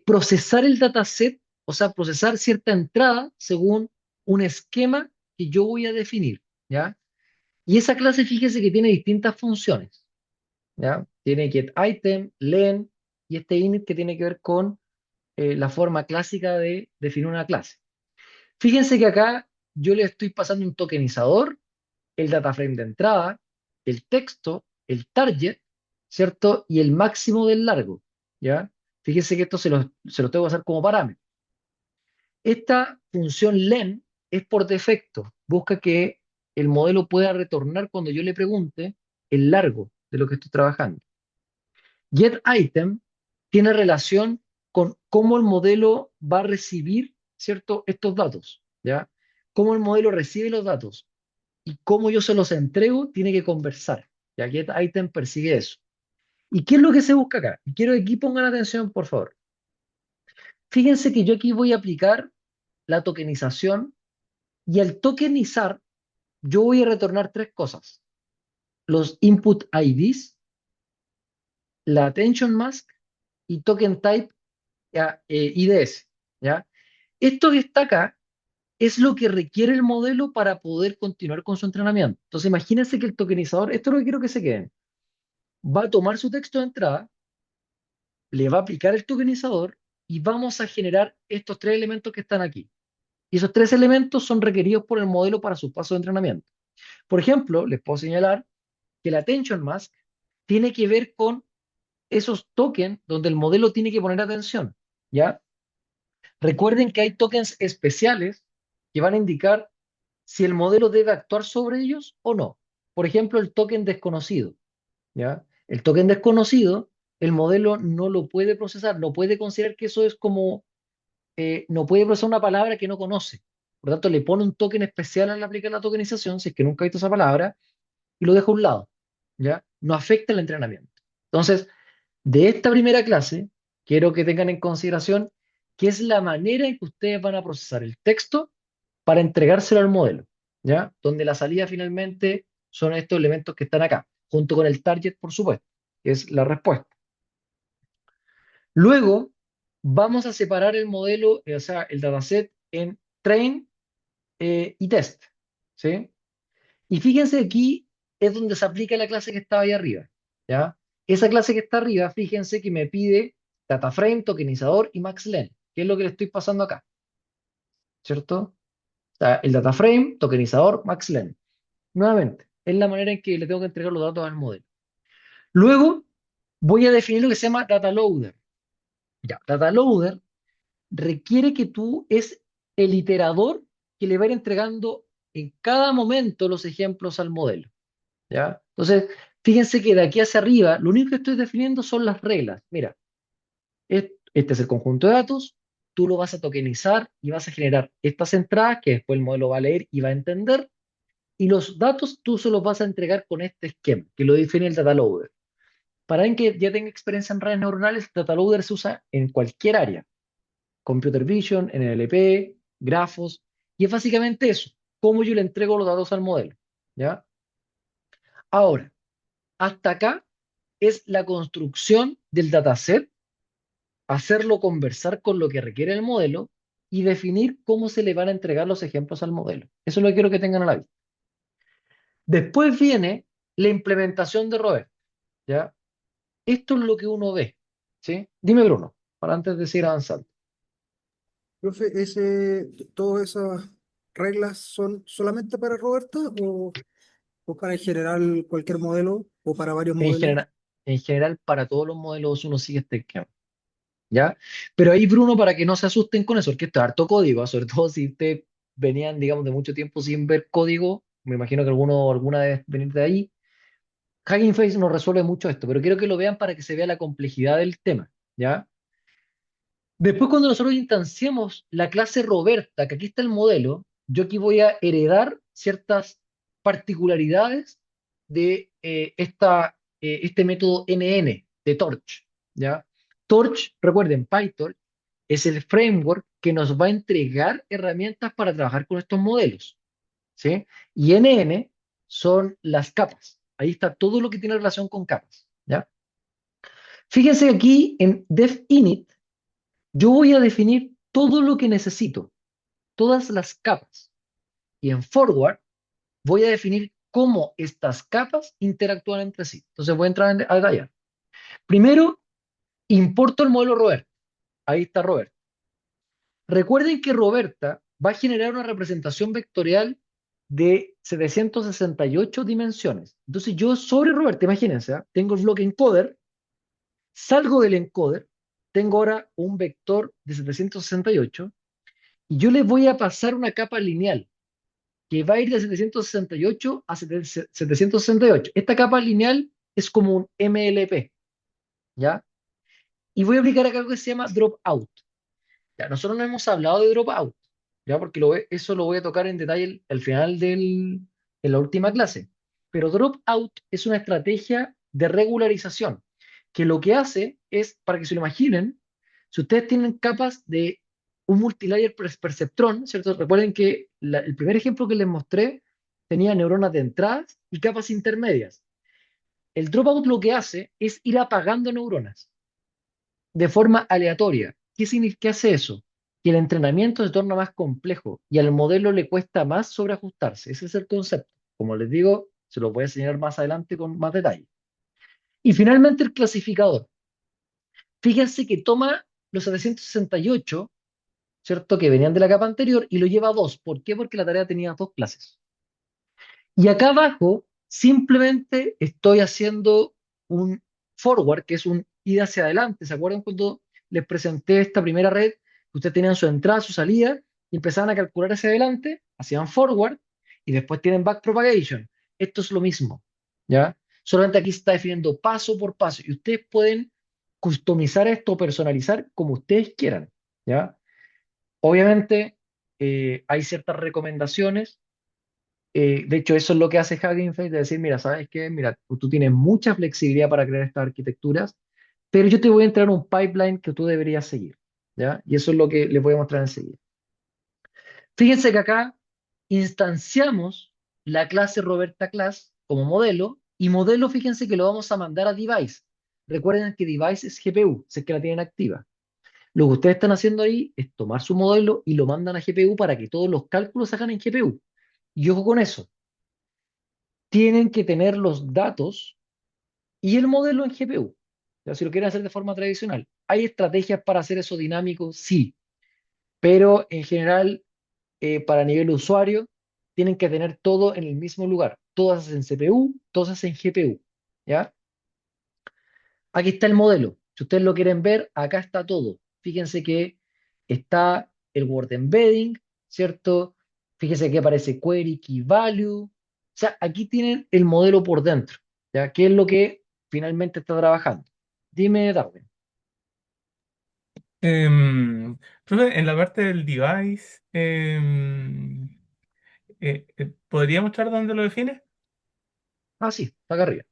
[SPEAKER 1] procesar el dataset, o sea, procesar cierta entrada según un esquema que yo voy a definir, ¿ya? Y esa clase, fíjese que tiene distintas funciones, ¿ya? Tiene getItem, len y este init que tiene que ver con la forma clásica de definir una clase. Fíjense que acá yo le estoy pasando un tokenizador, el data frame de entrada, el texto, el target, ¿cierto? Y el máximo del largo, ¿ya? Fíjense que esto se lo tengo que pasar como parámetro. Esta función len es por defecto, busca que el modelo pueda retornar cuando yo le pregunte el largo de lo que estoy trabajando. GetItem tiene relación con cómo el modelo va a recibir, ¿cierto?, estos datos, ¿ya? Cómo el modelo recibe los datos y cómo yo se los entrego tiene que conversar. Ya GetItem persigue eso. ¿Y qué es lo que se busca acá? Y quiero que aquí pongan atención, por favor. Fíjense que yo aquí voy a aplicar la tokenización y al tokenizar yo voy a retornar tres cosas. Los input IDs, la attention mask y token type ya, IDS, ¿ya? Esto que está acá es lo que requiere el modelo para poder continuar con su entrenamiento. Entonces, imagínense que el tokenizador, esto es lo que quiero que se queden, va a tomar su texto de entrada, le va a aplicar el tokenizador y vamos a generar estos tres elementos que están aquí. Y esos tres elementos son requeridos por el modelo para su paso de entrenamiento. Por ejemplo, les puedo señalar que la attention mask tiene que ver con esos tokens donde el modelo tiene que poner atención, ¿ya? Recuerden que hay tokens especiales que van a indicar si el modelo debe actuar sobre ellos o no. Por ejemplo, el token desconocido, ¿ya? El token desconocido, el modelo no lo puede procesar, no puede considerar que eso es como, no puede procesar una palabra que no conoce. Por lo tanto, le pone un token especial al aplicar la tokenización, si es que nunca ha visto esa palabra, y lo deja a un lado, ¿ya? No afecta el entrenamiento. Entonces, de esta primera clase, quiero que tengan en consideración que es la manera en que ustedes van a procesar el texto para entregárselo al modelo, ¿ya? Donde la salida finalmente son estos elementos que están acá, junto con el target, por supuesto, que es la respuesta. Luego, vamos a separar el modelo, o sea, el dataset en train y test, ¿sí? Y fíjense aquí es donde se aplica la clase que estaba ahí arriba, ¿ya? Esa clase que está arriba, fíjense que me pide data frame, tokenizador y maxlen, que es lo que le estoy pasando acá, ¿cierto? O sea, el data frame, tokenizador, maxlen. Nuevamente, es la manera en que le tengo que entregar los datos al modelo. Luego, voy a definir lo que se llama data loader. Ya, data loader requiere que tú es el iterador que le va a ir entregando en cada momento los ejemplos al modelo. ¿Ya? Entonces, fíjense que de aquí hacia arriba, lo único que estoy definiendo son las reglas. Mira, este es el conjunto de datos, tú lo vas a tokenizar y vas a generar estas entradas que después el modelo va a leer y va a entender, y los datos tú se los vas a entregar con este esquema, que lo define el data loader. Para alguien que ya tenga experiencia en redes neuronales, data loader se usa en cualquier área, computer vision, NLP, grafos, y es básicamente eso, cómo yo le entrego los datos al modelo. ¿Ya? Ahora, hasta acá es la construcción del dataset, hacerlo conversar con lo que requiere el modelo y definir cómo se le van a entregar los ejemplos al modelo. Eso es lo que quiero que tengan a la vista. Después viene la implementación de Robert, ¿ya? Esto es lo que uno ve, ¿sí? Dime, Bruno, para antes de seguir avanzando.
[SPEAKER 4] Profe, ¿todas esas reglas son solamente para Roberta o para en general cualquier modelo o para varios
[SPEAKER 1] En
[SPEAKER 4] modelos?
[SPEAKER 1] general, en general, para todos los modelos uno sigue este esquema, ¿ya? Pero ahí, Bruno, para que no se asusten con eso, porque esto es harto código, ¿ah? Sobre todo si ustedes venían, digamos, de mucho tiempo sin ver código, me imagino que alguna debe venir de ahí. Hugging Face no resuelve mucho esto, pero quiero que lo vean para que se vea la complejidad del tema, ¿ya? Después, cuando nosotros instanciemos la clase Roberta, que aquí está el modelo, yo aquí voy a heredar ciertas particularidades de este método NN de Torch, ¿ya? Torch, recuerden, PyTorch es el framework que nos va a entregar herramientas para trabajar con estos modelos, ¿sí? Y NN son las capas. Ahí está todo lo que tiene relación con capas, ¿ya? Fíjense aquí en definit, yo voy a definir todo lo que necesito, todas las capas. Y en forward voy a definir cómo estas capas interactúan entre sí. Entonces voy a entrar a detalle. Primero, importo el modelo Roberta. Ahí está Roberta. Recuerden que Roberta va a generar una representación vectorial de 768 dimensiones. Entonces yo sobre Roberta, imagínense, ¿eh? Tengo el bloque encoder, salgo del encoder, tengo ahora un vector de 768 y yo le voy a pasar una capa lineal que va a ir de 768 a 768. Esta capa lineal es como un MLP, ¿ya? Y voy a aplicar acá algo que se llama dropout. Ya, nosotros no hemos hablado de dropout, ¿ya? Porque eso lo voy a tocar en detalle al final en la última clase. Pero dropout es una estrategia de regularización, que lo que hace es, para que se lo imaginen, si ustedes tienen capas de un multilayer perceptrón, ¿cierto? Recuerden que el primer ejemplo que les mostré tenía neuronas de entradas y capas intermedias. El dropout lo que hace es ir apagando neuronas de forma aleatoria. ¿Qué hace eso? Que el entrenamiento se torna más complejo y al modelo le cuesta más sobreajustarse. Ese es el concepto. Como les digo, se lo voy a enseñar más adelante con más detalle. Y finalmente el clasificador. Fíjense que toma los 768, ¿cierto? Que venían de la capa anterior y lo lleva a dos. ¿Por qué? Porque la tarea tenía dos clases. Y acá abajo simplemente estoy haciendo un forward, que es un ir hacia adelante. ¿Se acuerdan cuando les presenté esta primera red? Ustedes tenían su entrada, su salida, y empezaban a calcular hacia adelante, hacían forward, y después tienen back propagation. Esto es lo mismo, ¿ya? Solamente aquí se está definiendo paso por paso, y ustedes pueden customizar esto, personalizar como ustedes quieran, ¿ya? Obviamente, hay ciertas recomendaciones. De hecho, eso es lo que hace Hugging Face, de decir, mira, ¿sabes qué? Mira, tú tienes mucha flexibilidad para crear estas arquitecturas, pero yo te voy a entrar un pipeline que tú deberías seguir, ¿ya? Y eso es lo que les voy a mostrar enseguida. Fíjense que acá instanciamos la clase Roberta Class como modelo, y modelo, fíjense que lo vamos a mandar a device. Recuerden que device es GPU, si es que la tienen activa. Lo que ustedes están haciendo ahí es tomar su modelo y lo mandan a GPU para que todos los cálculos se hagan en GPU. Y ojo con eso, tienen que tener los datos y el modelo en GPU, Ya, si lo quieren hacer de forma tradicional. ¿Hay estrategias para hacer eso dinámico? Sí, pero en general, para nivel usuario, tienen que tener todo en el mismo lugar. Todas en CPU, todas en GPU. ¿Ya? Aquí está el modelo. Si ustedes lo quieren ver, acá está todo. Fíjense que está el word embedding, ¿cierto? Fíjense que aparece query key value. O sea, aquí tienen el modelo por dentro, ¿ya? ¿Qué es lo que finalmente está trabajando? Dime, Darwin.
[SPEAKER 5] Profe, en la parte del device, ¿podría mostrar dónde lo define?
[SPEAKER 1] Ah, sí, está acá arriba.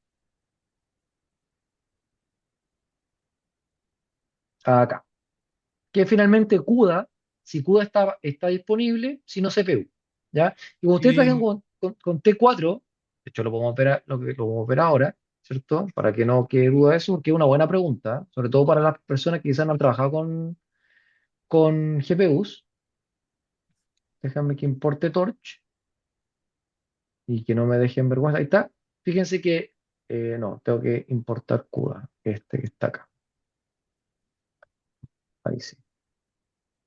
[SPEAKER 1] Acá. Que finalmente CUDA, si CUDA está disponible, si no CPU, ¿ya? Y cuando ustedes trabajan
[SPEAKER 5] Y
[SPEAKER 1] con T4, de hecho lo podemos ver, lo podemos ver ahora, ¿cierto? Para que no quede duda de eso, porque es una buena pregunta, ¿eh? Sobre todo para las personas que quizás no han trabajado con GPUs. Déjame que importe Torch y que no me dejen vergüenza. Ahí está. Fíjense que, no, tengo que importar CUDA, este que está acá. Ahí sí.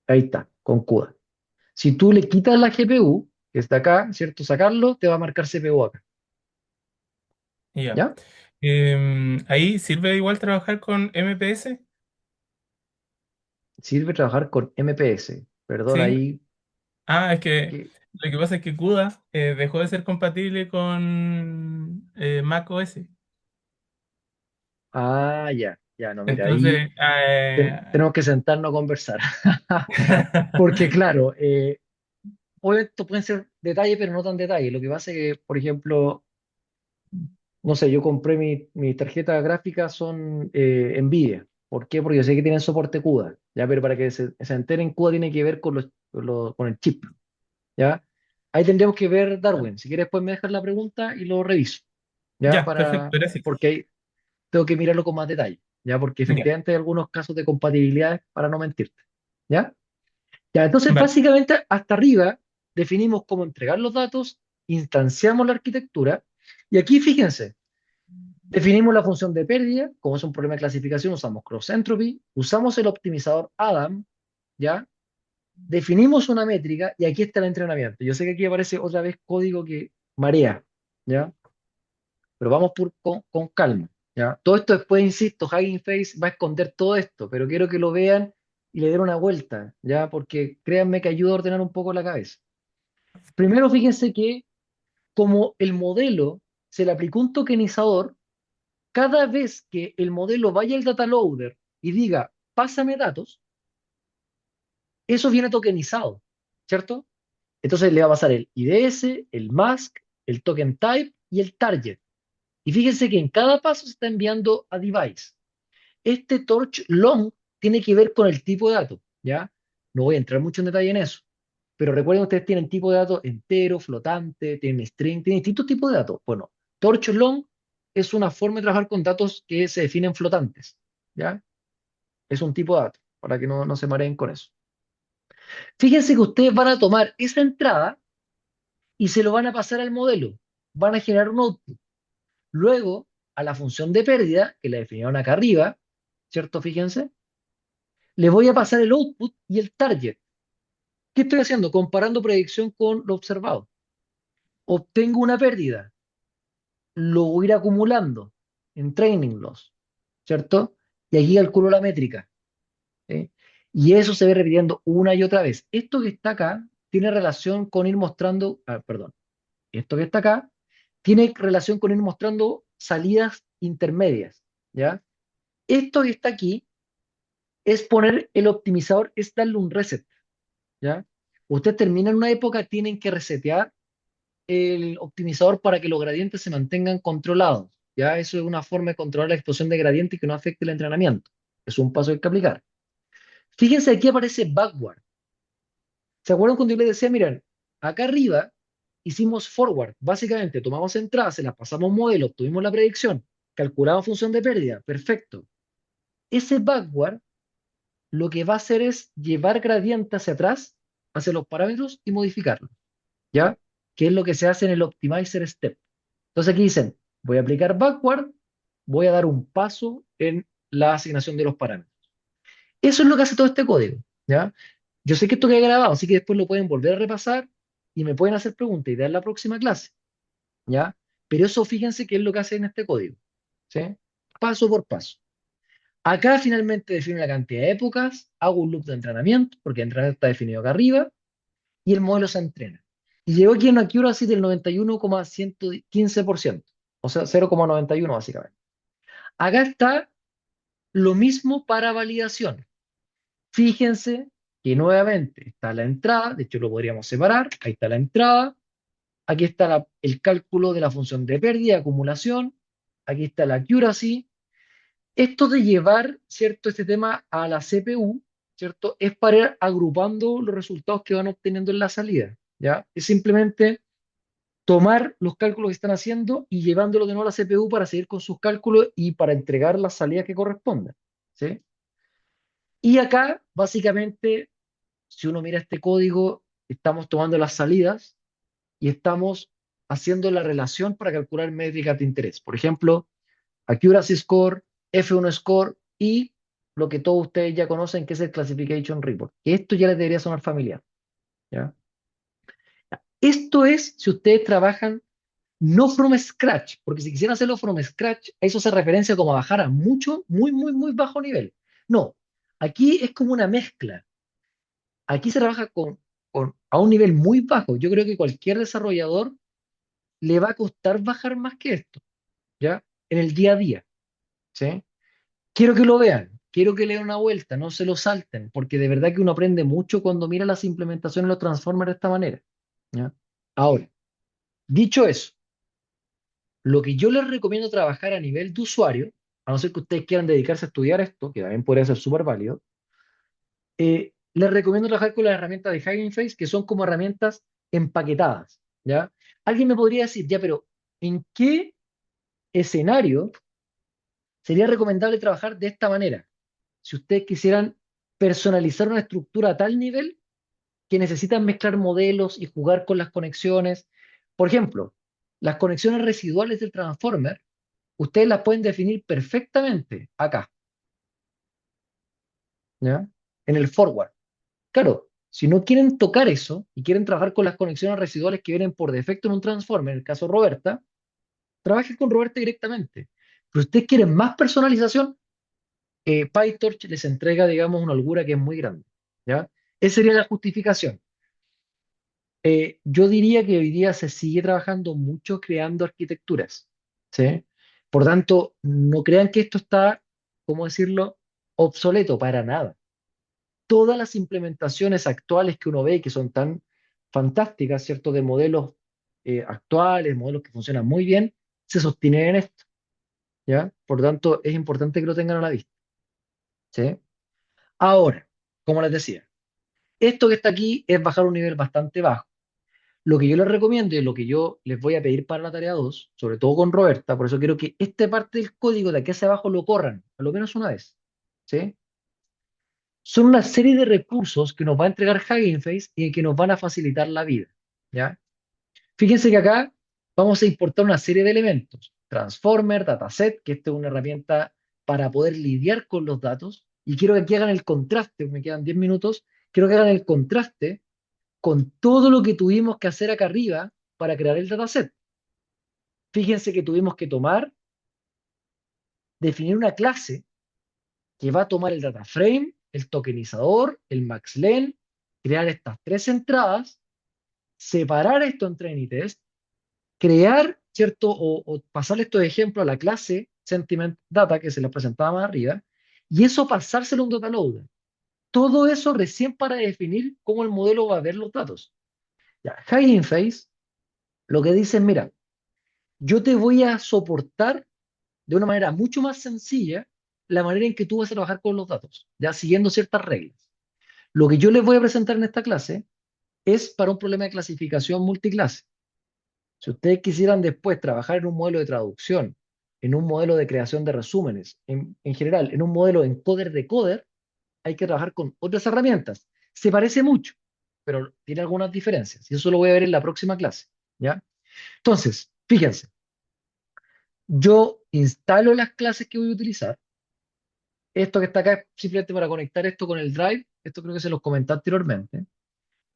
[SPEAKER 1] Ahí está, con CUDA. Si tú le quitas la GPU, que está acá, ¿cierto? Sacarlo, te va a marcar CPU acá,
[SPEAKER 5] ya.
[SPEAKER 1] ¿ya?
[SPEAKER 5] Ahí sirve igual trabajar con MPS,
[SPEAKER 1] Sirve trabajar con MPS. Perdón,
[SPEAKER 5] ¿sí?
[SPEAKER 1] ahí
[SPEAKER 5] Ah, es que
[SPEAKER 1] que...
[SPEAKER 5] lo que pasa es que CUDA dejó de ser compatible con Mac OS.
[SPEAKER 1] Ah, ya, ya, no, mira, ahí
[SPEAKER 5] Entonces,
[SPEAKER 1] tenemos que sentarnos a conversar. Porque claro, esto pueden ser detalles, pero no tan detalles. Lo que pasa es que, por ejemplo, no sé, yo compré mi tarjeta gráfica son Nvidia. ¿Por qué? Porque yo sé que tienen soporte CUDA, ¿ya? Pero para que se enteren, CUDA tiene que ver con el chip, ¿ya? Ahí tendríamos que ver, Darwin. Si quieres, pues me dejas la pregunta y lo reviso, ¿ya?
[SPEAKER 5] ya, perfecto, gracias.
[SPEAKER 1] Porque ahí tengo que mirarlo con más detalle, ¿ya? Porque
[SPEAKER 5] Ya,
[SPEAKER 1] efectivamente hay algunos casos de compatibilidad para no mentirte, ¿ya? Ya, entonces
[SPEAKER 5] vale,
[SPEAKER 1] básicamente hasta arriba definimos cómo entregar los datos, instanciamos la arquitectura y aquí fíjense, definimos la función de pérdida, como es un problema de clasificación, usamos cross entropy, usamos el optimizador Adam, ¿ya? Definimos una métrica y aquí está el entrenamiento. Yo sé que aquí aparece otra vez código que marea, ¿ya? Pero vamos con calma, ¿ya? Todo esto después, insisto, Hugging Face va a esconder todo esto, pero quiero que lo vean y le den una vuelta, ¿ya? Porque créanme que ayuda a ordenar un poco la cabeza. Primero, fíjense que como el modelo se le aplicó un tokenizador, cada vez que el modelo vaya al data loader y diga, pásame datos, eso viene tokenizado, ¿cierto? Entonces le va a pasar el IDS, el mask, el token type y el target. Y fíjense que en cada paso se está enviando a device. Este torch long tiene que ver con el tipo de dato, ¿ya? No voy a entrar mucho en detalle en eso. Pero recuerden, ustedes tienen tipo de datos entero, flotante, tienen string, tienen distintos tipos de datos. Bueno, torch long es una forma de trabajar con datos que se definen flotantes, ¿ya? Es un tipo de dato, para que no se mareen con eso. Fíjense que ustedes van a tomar esa entrada y se lo van a pasar al modelo. Van a generar un output. Luego, a la función de pérdida, que la definieron acá arriba, ¿cierto? Fíjense, le voy a pasar el output y el target. ¿Qué estoy haciendo? Comparando predicción con lo observado. Obtengo una pérdida, lo voy a ir acumulando en training loss, ¿cierto? Y aquí calculo la métrica, ¿sí? Y eso se ve repitiendo una y otra vez. Esto que está acá tiene relación con ir mostrando, perdón, esto que está acá tiene relación con ir mostrando salidas intermedias, ¿ya? Esto que está aquí es poner el optimizador, es darle un reset, ¿ya? Usted termina en una época, tienen que resetear el optimizador para que los gradientes se mantengan controlados, ¿ya? Eso es una forma de controlar la explosión de gradientes y que no afecte el entrenamiento. Es un paso que hay que aplicar. Fíjense, aquí aparece backward. ¿Se acuerdan cuando yo les decía, miren, acá arriba hicimos forward? Básicamente tomamos entradas, se las pasamos modelo, obtuvimos la predicción, calculamos función de pérdida, perfecto. Ese backward lo que va a hacer es llevar gradiente hacia atrás, hacia los parámetros y modificarlo, ¿ya? Que es lo que se hace en el optimizer step. Entonces aquí dicen, voy a aplicar backward, voy a dar un paso en la asignación de los parámetros. Eso es lo que hace todo este código, ¿ya? Yo sé que esto queda grabado, así que después lo pueden volver a repasar y me pueden hacer preguntas y dar la próxima clase, ¿ya? Pero eso fíjense qué es lo que hace en este código, ¿sí? Paso por paso. Acá finalmente defino la cantidad de épocas, hago un loop de entrenamiento, porque el entrenamiento está definido acá arriba, y el modelo se entrena. Y llegó aquí a una accuracy del 91,115%, o sea, 0,91 básicamente. Acá está lo mismo para validación. Fíjense que nuevamente está la entrada, de hecho lo podríamos separar, ahí está la entrada, aquí está el cálculo de la función de pérdida, acumulación, aquí está la accuracy. Esto de llevar, ¿cierto?, este tema a la CPU, ¿cierto?, es para ir agrupando los resultados que van obteniendo en la salida, ¿ya? Es simplemente tomar los cálculos que están haciendo y llevándolo de nuevo a la CPU para seguir con sus cálculos y para entregar las salidas que correspondan, ¿sí? Y acá, básicamente, si uno mira este código, estamos tomando las salidas y estamos haciendo la relación para calcular métricas de interés. Por ejemplo, Accuracy Score, F1 Score y lo que todos ustedes ya conocen, que es el Classification Report. Esto ya les debería sonar familiar, ¿ya? Esto es si ustedes trabajan no from scratch, porque si quisieran hacerlo from scratch, eso se referencia como a bajar a mucho, muy, muy, muy bajo nivel. No, aquí es como una mezcla. Aquí se trabaja a un nivel muy bajo. Yo creo que cualquier desarrollador le va a costar bajar más que esto, ¿ya? En el día a día, ¿sí? Quiero que lo vean, quiero que le den una vuelta, no se lo salten, porque de verdad que uno aprende mucho cuando mira las implementaciones de los transformers de esta manera, ¿ya? Ahora, dicho eso, lo que yo les recomiendo trabajar a nivel de usuario, a no ser que ustedes quieran dedicarse a estudiar esto, que también podría ser súper válido, les recomiendo trabajar con las herramientas de Hugging Face, que son como herramientas empaquetadas, ¿ya? Alguien me podría decir, ya, pero ¿en qué escenario sería recomendable trabajar de esta manera? Si ustedes quisieran personalizar una estructura a tal nivel que necesitan mezclar modelos y jugar con las conexiones. Por ejemplo, las conexiones residuales del transformer, ustedes las pueden definir perfectamente acá, ¿ya? En el forward. Claro, si no quieren tocar eso y quieren trabajar con las conexiones residuales que vienen por defecto en un transformer, en el caso de Roberta, trabajen con Roberta directamente. Pero si ustedes quieren más personalización, PyTorch les entrega, digamos, una holgura que es muy grande, ¿ya? Esa sería la justificación. Yo diría que hoy día se sigue trabajando mucho creando arquitecturas, ¿sí? Por tanto, no crean que esto está, ¿cómo decirlo?, obsoleto para nada. Todas las implementaciones actuales que uno ve que son tan fantásticas, ¿cierto?, de modelos actuales, modelos que funcionan muy bien, se sostienen en esto, ¿ya? Por tanto, es importante que lo tengan a la vista, ¿sí? Ahora, como les decía, esto que está aquí es bajar un nivel bastante bajo. Lo que yo les recomiendo y lo que yo les voy a pedir para la tarea 2, sobre todo con Roberta, por eso quiero que esta parte del código de aquí hacia abajo lo corran, a lo menos una vez, ¿sí? Son una serie de recursos que nos va a entregar Hugging Face y que nos van a facilitar la vida, ¿ya? Fíjense que acá vamos a importar una serie de elementos. Transformer, dataset, que esta es una herramienta para poder lidiar con los datos. Y quiero que aquí hagan el contraste, me quedan 10 minutos, quiero que hagan el contraste con todo lo que tuvimos que hacer acá arriba para crear el dataset. Fíjense que tuvimos que definir una clase que va a tomar el data frame, el tokenizador, el maxlen, crear estas tres entradas, separar esto en train y test, crear, ¿cierto? O pasarle estos ejemplos a la clase sentiment data que se les presentaba más arriba, y eso pasárselo a un data loader. Todo eso recién para definir cómo el modelo va a ver los datos. Ya, Hugging Face lo que dice es, mira, yo te voy a soportar de una manera mucho más sencilla la manera en que tú vas a trabajar con los datos, ya siguiendo ciertas reglas. Lo que yo les voy a presentar en esta clase es para un problema de clasificación multiclase. Si ustedes quisieran después trabajar en un modelo de traducción, en un modelo de creación de resúmenes, en general, en un modelo encoder-decoder, hay que trabajar con otras herramientas. Se parece mucho, pero tiene algunas diferencias. Y eso lo voy a ver en la próxima clase, ¿ya? Entonces, fíjense, yo instalo las clases que voy a utilizar, Esto que está acá es simplemente para conectar esto con el Drive. Esto creo que se los comenté anteriormente.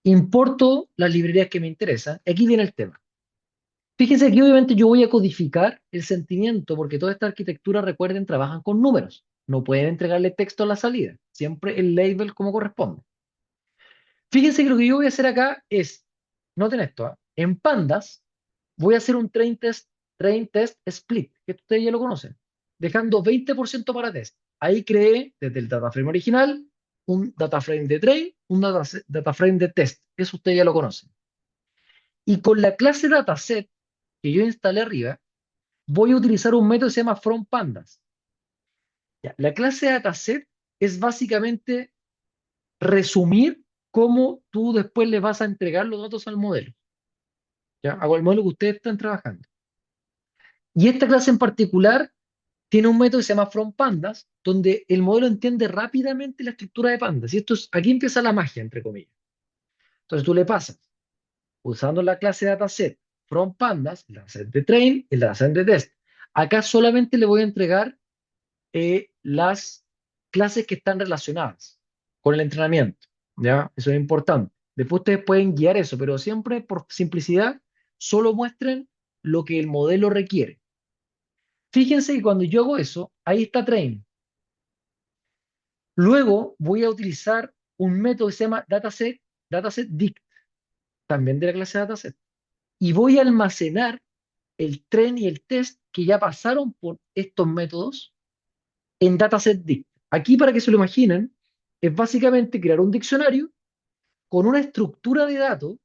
[SPEAKER 1] Importo las librerías que me interesan. Aquí viene el tema. Fíjense que obviamente yo voy a codificar el sentimiento porque toda esta arquitectura, recuerden, trabajan con números. No pueden entregarle texto a la salida. Siempre el label como corresponde. Fíjense que lo que yo voy a hacer acá es, noten esto, ¿ah? En Pandas voy a hacer un train test split, que ustedes ya lo conocen, dejando 20% para test. Ahí creé desde el data frame original un data frame de train, un data frame de test. Eso ustedes ya lo conocen. Y con la clase dataset que yo instalé arriba, voy a utilizar un método que se llama fromPandas. Ya, la clase dataset es básicamente resumir cómo tú después le vas a entregar los datos al modelo, ¿ya? Hago el modelo que ustedes están trabajando. Y esta clase en particular tiene un método que se llama fromPandas, donde el modelo entiende rápidamente la estructura de pandas. Y esto es, aquí empieza la magia, entre comillas. Entonces tú le pasas, usando la clase dataset fromPandas, el dataset de train, el dataset de test. Acá solamente le voy a entregar las clases que están relacionadas con el entrenamiento, ¿ya? Eso es importante. Después ustedes pueden guiar eso, pero siempre por simplicidad, solo muestren lo que el modelo requiere. Fíjense que cuando yo hago eso, ahí está train. Luego voy a utilizar un método que se llama dataset también de la clase dataset. Y voy a almacenar el train y el test que ya pasaron por estos métodos en dataset. Aquí, para que se lo imaginen, es básicamente crear un diccionario con una estructura de datos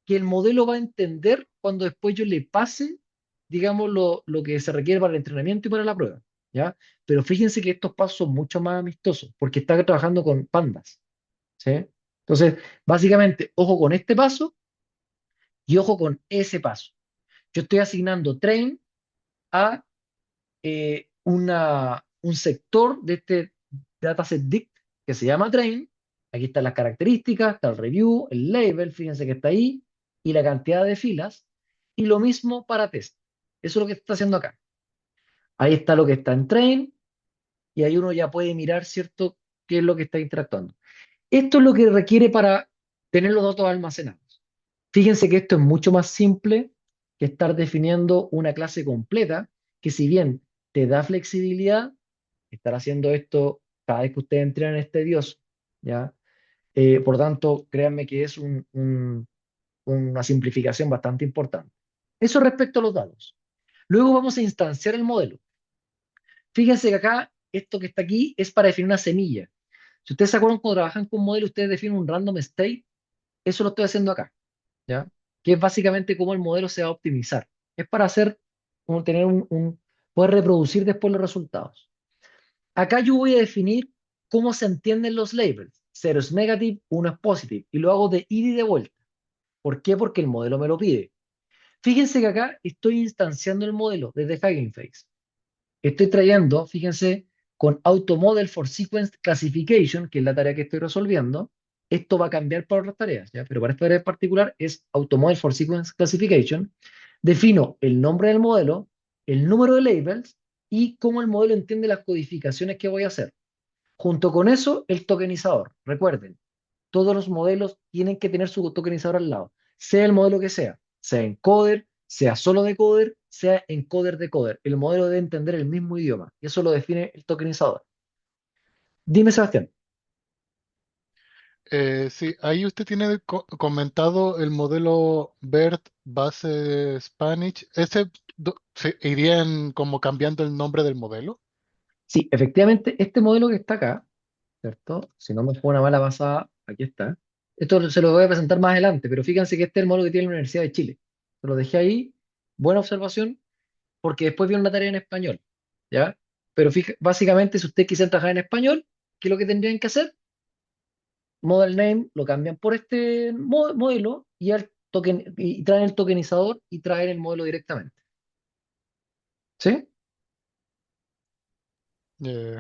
[SPEAKER 1] que el modelo va a entender cuando después yo le pase, digamos, lo que se requiere para el entrenamiento y para la prueba, ¿ya? Pero fíjense que estos pasos son mucho más amistosos, porque está trabajando con pandas, ¿sí? Entonces, básicamente, ojo con este paso y ojo con ese paso. Yo estoy asignando train a un sector de este dataset dict que se llama train. Aquí están las características, está el review, el label, fíjense que está ahí, y la cantidad de filas. Y lo mismo para test. Eso es lo que está haciendo acá. Ahí está lo que está en train, y ahí uno ya puede mirar, ¿cierto?, qué es lo que está interactuando. Esto es lo que requiere para tener los datos almacenados. Fíjense que esto es mucho más simple que estar definiendo una clase completa, que si bien te da flexibilidad, estar haciendo esto cada vez que ustedes entrenan es tedioso, ¿ya? Por tanto, créanme que es una simplificación bastante importante. Eso respecto a los datos. Luego vamos a instanciar el modelo. Fíjense que acá, esto que está aquí es para definir una semilla. Si ustedes se acuerdan cuando trabajan con modelo, ustedes definen un random state, eso lo estoy haciendo acá, ¿ya? Que es básicamente cómo el modelo se va a optimizar. Es para hacer, como tener poder reproducir después los resultados. Acá yo voy a definir cómo se entienden los labels. 0 es negative, 1 es positive. Y lo hago de ida y de vuelta. ¿Por qué? Porque el modelo me lo pide. Fíjense que acá estoy instanciando el modelo desde Hugging Face. Estoy trayendo, fíjense, con Auto Model for Sequence Classification, que es la tarea que estoy resolviendo. Esto va a cambiar para otras tareas, ¿ya? Pero para esta tarea en particular es Auto Model for Sequence Classification. Defino el nombre del modelo, el número de labels y cómo el modelo entiende las codificaciones que voy a hacer. Junto con eso, el tokenizador. Recuerden, todos los modelos tienen que tener su tokenizador al lado, sea el modelo que sea encoder, sea solo decoder, sea encoder-decoder. El modelo debe entender el mismo idioma y eso lo define el tokenizador. Dime, Sebastián.
[SPEAKER 6] Sí, ahí usted tiene comentado el modelo BERT base Spanish. ¿Ese se irían como cambiando el nombre del modelo?
[SPEAKER 1] Sí, efectivamente, este modelo que está acá, ¿cierto? Si no me fue una mala pasada, aquí está. Esto se lo voy a presentar más adelante, pero fíjense que este es el modelo que tiene la Universidad de Chile. Se lo dejé ahí, buena observación, porque después viene una tarea en español, ¿ya? Pero básicamente, si ustedes quisieran trabajar en español, ¿qué es lo que tendrían que hacer? Model name lo cambian por este modelo y traen el tokenizador y traen el modelo directamente. ¿Sí?
[SPEAKER 6] Eh,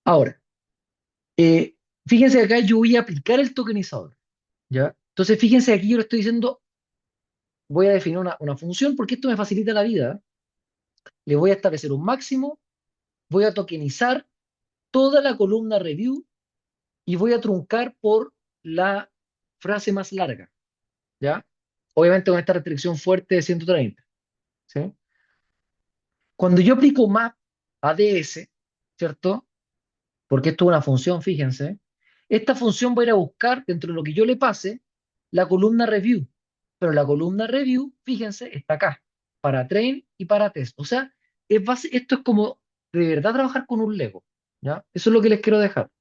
[SPEAKER 1] Ahora, eh, fíjense que acá yo voy a aplicar el tokenizador, ¿ya? Entonces, fíjense aquí yo le estoy diciendo, voy a definir una función porque esto me facilita la vida. Le voy a establecer un máximo voy a tokenizar toda la columna review y voy a truncar por la frase más larga, ¿ya? Obviamente con esta restricción fuerte de 130, ¿sí? Cuando yo aplico map a ds, ¿cierto? Porque esto es una función, fíjense, esta función va a ir a buscar dentro de lo que yo le pase la columna review, pero la columna review, fíjense, está acá, para train y para test. O sea, esto es como de verdad trabajar con un Lego, ¿ya? Eso es lo que les quiero dejar.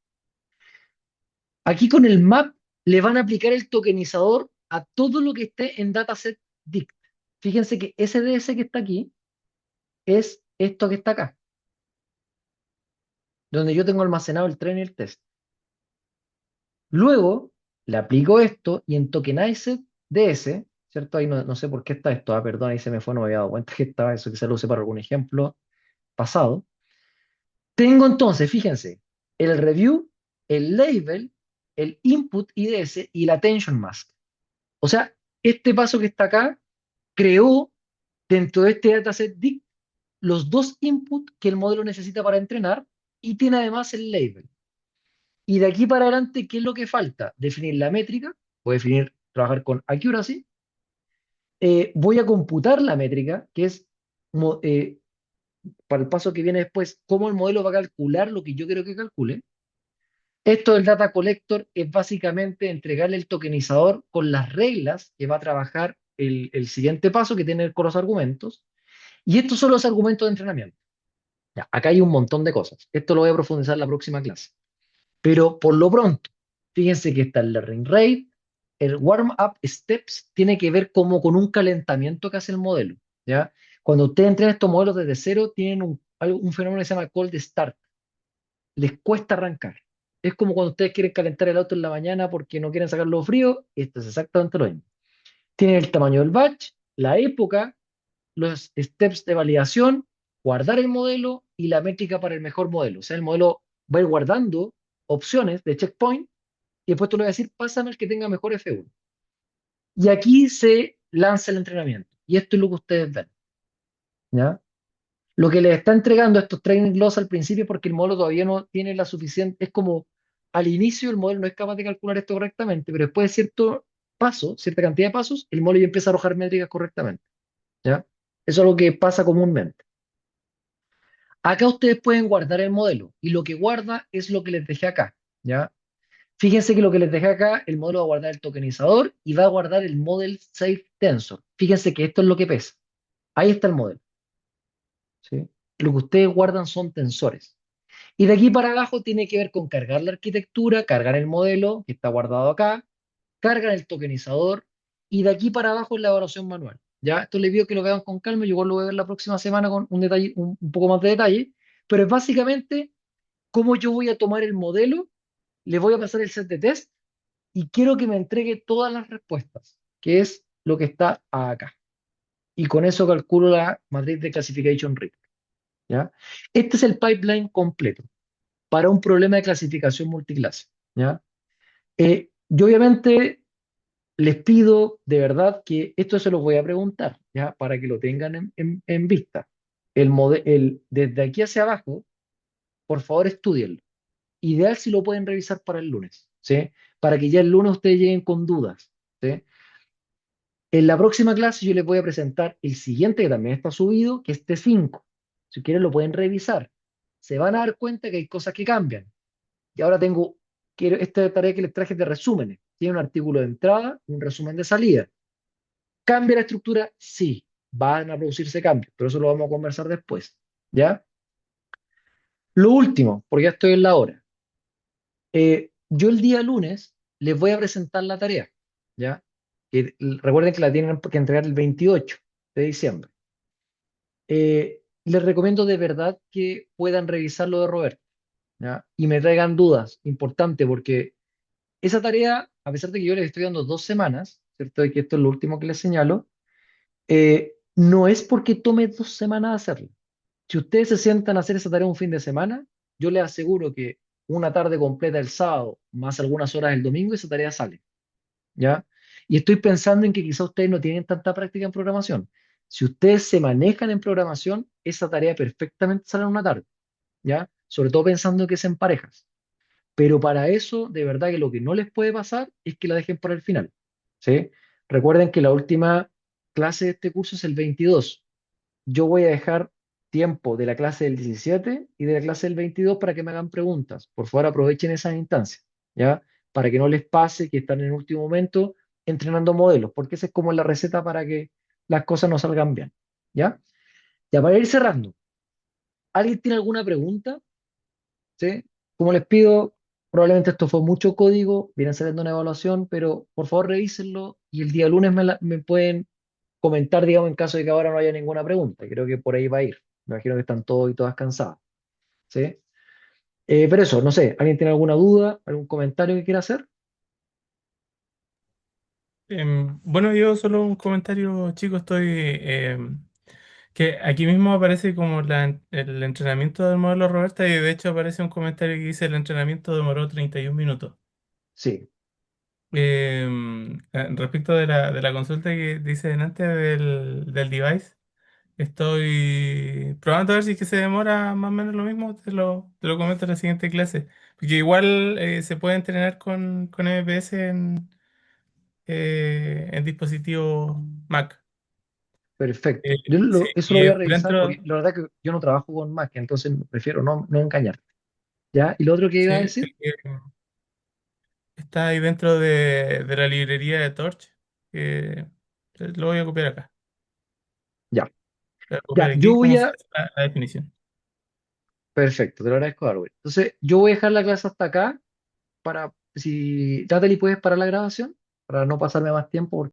[SPEAKER 1] Aquí con el map le van a aplicar el tokenizador a todo lo que esté en dataset dict. Fíjense que ese DS que está aquí es esto que está acá, donde yo tengo almacenado el train y el test. Luego le aplico esto y en tokenized DS, ¿cierto? Ahí no sé por qué está esto, perdón, ahí se me fue, no me había dado cuenta que estaba eso, quizá lo use para algún ejemplo pasado. Tengo entonces, fíjense, el review, el label, el input IDS y la attention mask. O sea, este paso que está acá creó dentro de este dataset dict los dos inputs que el modelo necesita para entrenar y tiene además el label. Y de aquí para adelante, ¿qué es lo que falta? Definir la métrica, voy a definir, trabajar con accuracy, voy a computar la métrica, que es para el paso que viene después, cómo el modelo va a calcular lo que yo quiero que calcule. Esto del data collector es básicamente entregarle el tokenizador con las reglas que va a trabajar el siguiente paso que tiene que ver con los argumentos. Y estos son los argumentos de entrenamiento. Ya, acá hay un montón de cosas. Esto lo voy a profundizar en la próxima clase. Pero por lo pronto, fíjense que está el learning rate, el warm-up steps tiene que ver como con un calentamiento que hace el modelo, ¿ya? Cuando ustedes entrenan estos modelos desde cero, tienen un fenómeno que se llama cold start. Les cuesta arrancar. Es como cuando ustedes quieren calentar el auto en la mañana porque no quieren sacarlo frío, esto es exactamente lo mismo. Tienen el tamaño del batch, la época, los steps de validación, guardar el modelo y la métrica para el mejor modelo. O sea, el modelo va a ir guardando opciones de checkpoint y después tú le vas a decir, pásame el que tenga mejor F1. Y aquí se lanza el entrenamiento. Y esto es lo que ustedes ven, ¿ya? Lo que les está entregando estos training loss al principio porque el modelo todavía no tiene la suficiente, es como al inicio el modelo no es capaz de calcular esto correctamente, pero después de cierto paso, cierta cantidad de pasos, el modelo ya empieza a arrojar métricas correctamente, ¿ya? Eso es lo que pasa comúnmente. Acá ustedes pueden guardar el modelo y lo que guarda es lo que les dejé acá, ¿ya? Fíjense que lo que les dejé acá, el modelo va a guardar el tokenizador y va a guardar el model safe tensor. Fíjense que esto es lo que pesa. Ahí está el modelo, ¿sí? Lo que ustedes guardan son tensores. Y de aquí para abajo tiene que ver con cargar la arquitectura, cargar el modelo que está guardado acá, cargan el tokenizador y de aquí para abajo es la evaluación manual. Ya, esto les pido que lo vean con calma, yo igual lo voy a ver la próxima semana con un detalle, un poco más de detalle, pero es básicamente cómo yo voy a tomar el modelo, le voy a pasar el set de test y quiero que me entregue todas las respuestas, que es lo que está acá. Y con eso calculo la matriz de classification risk, ¿ya? Este es el pipeline completo para un problema de clasificación multiclase, ¿ya? Yo obviamente les pido de verdad que esto se los voy a preguntar, ¿ya? Para que lo tengan en vista. Desde aquí hacia abajo, por favor, estudienlo. Ideal si lo pueden revisar para el lunes, ¿sí? Para que ya el lunes ustedes lleguen con dudas, ¿sí? En la próxima clase yo les voy a presentar el siguiente que también está subido, que es T5. Si quieren lo pueden revisar. Se van a dar cuenta que hay cosas que cambian. Y ahora quiero esta tarea que les traje de resúmenes. Tiene un artículo de entrada y un resumen de salida. ¿Cambia la estructura? Sí, van a producirse cambios, pero eso lo vamos a conversar después, ¿ya? Lo último, porque ya estoy en la hora. Yo el día lunes les voy a presentar la tarea, ¿ya? Recuerden que la tienen que entregar el 28 de diciembre. Les recomiendo de verdad que puedan revisar lo de Roberto, ¿ya? Y me traigan dudas, importante, porque esa tarea, a pesar de que yo les estoy dando 2 semanas, ¿cierto? Y que esto es lo último que les señalo, no es porque tome 2 semanas hacerlo. Si ustedes se sientan a hacer esa tarea un fin de semana, yo les aseguro que una tarde completa el sábado, más algunas horas el domingo, esa tarea sale, ¿ya? Y estoy pensando en que quizá ustedes no tienen tanta práctica en programación. Si ustedes se manejan en programación, esa tarea perfectamente sale en una tarde, ¿ya? Sobre todo pensando que es en parejas. Pero para eso, de verdad que lo que no les puede pasar es que la dejen para el final, ¿sí? Recuerden que la última clase de este curso es el 22. Yo voy a dejar tiempo de la clase del 17 y de la clase del 22 para que me hagan preguntas. Por favor, aprovechen esas instancias, ¿ya? Para que no les pase que están en el último momento entrenando modelos, porque esa es como la receta para que las cosas no salgan bien, ¿ya? Ya para ir cerrando, ¿alguien tiene alguna pregunta? ¿Sí? Como les pido, probablemente esto fue mucho código, viene saliendo una evaluación, pero por favor revísenlo y el día lunes me pueden comentar, digamos, en caso de que ahora no haya ninguna pregunta. Creo que por ahí va a ir. Me imagino que están todos y todas cansadas. ¿Sí? Pero eso, no sé, ¿alguien tiene alguna duda, algún comentario que quiera hacer?
[SPEAKER 5] Bueno, yo solo un comentario, chico, que aquí mismo aparece como el entrenamiento del modelo Roberta y de hecho aparece un comentario que dice el entrenamiento demoró 31 minutos.
[SPEAKER 1] Sí,
[SPEAKER 5] Respecto de la consulta que dice antes del device, estoy probando a ver si es que se demora más o menos lo mismo, te lo comento en la siguiente clase. Porque igual se puede entrenar con MPS en dispositivos Mac.
[SPEAKER 1] perfecto.
[SPEAKER 5] Sí,
[SPEAKER 1] Eso lo
[SPEAKER 5] y
[SPEAKER 1] voy a revisar
[SPEAKER 5] dentro,
[SPEAKER 1] porque la verdad que yo no trabajo con Mac, entonces prefiero no engañar. ¿Ya? ¿Y lo otro que iba a
[SPEAKER 5] sí,
[SPEAKER 1] decir?
[SPEAKER 5] está ahí dentro de la librería de Torch, que lo voy a copiar acá.
[SPEAKER 1] Ya.
[SPEAKER 5] Voy a copiar
[SPEAKER 1] Ya, yo
[SPEAKER 5] aquí
[SPEAKER 1] voy
[SPEAKER 5] cómo se
[SPEAKER 1] a...
[SPEAKER 5] hace la definición.
[SPEAKER 1] Perfecto, te lo agradezco, Darwin. Entonces, yo voy a dejar la clase hasta acá para, si Natalie, puedes parar la grabación para no pasarme más tiempo.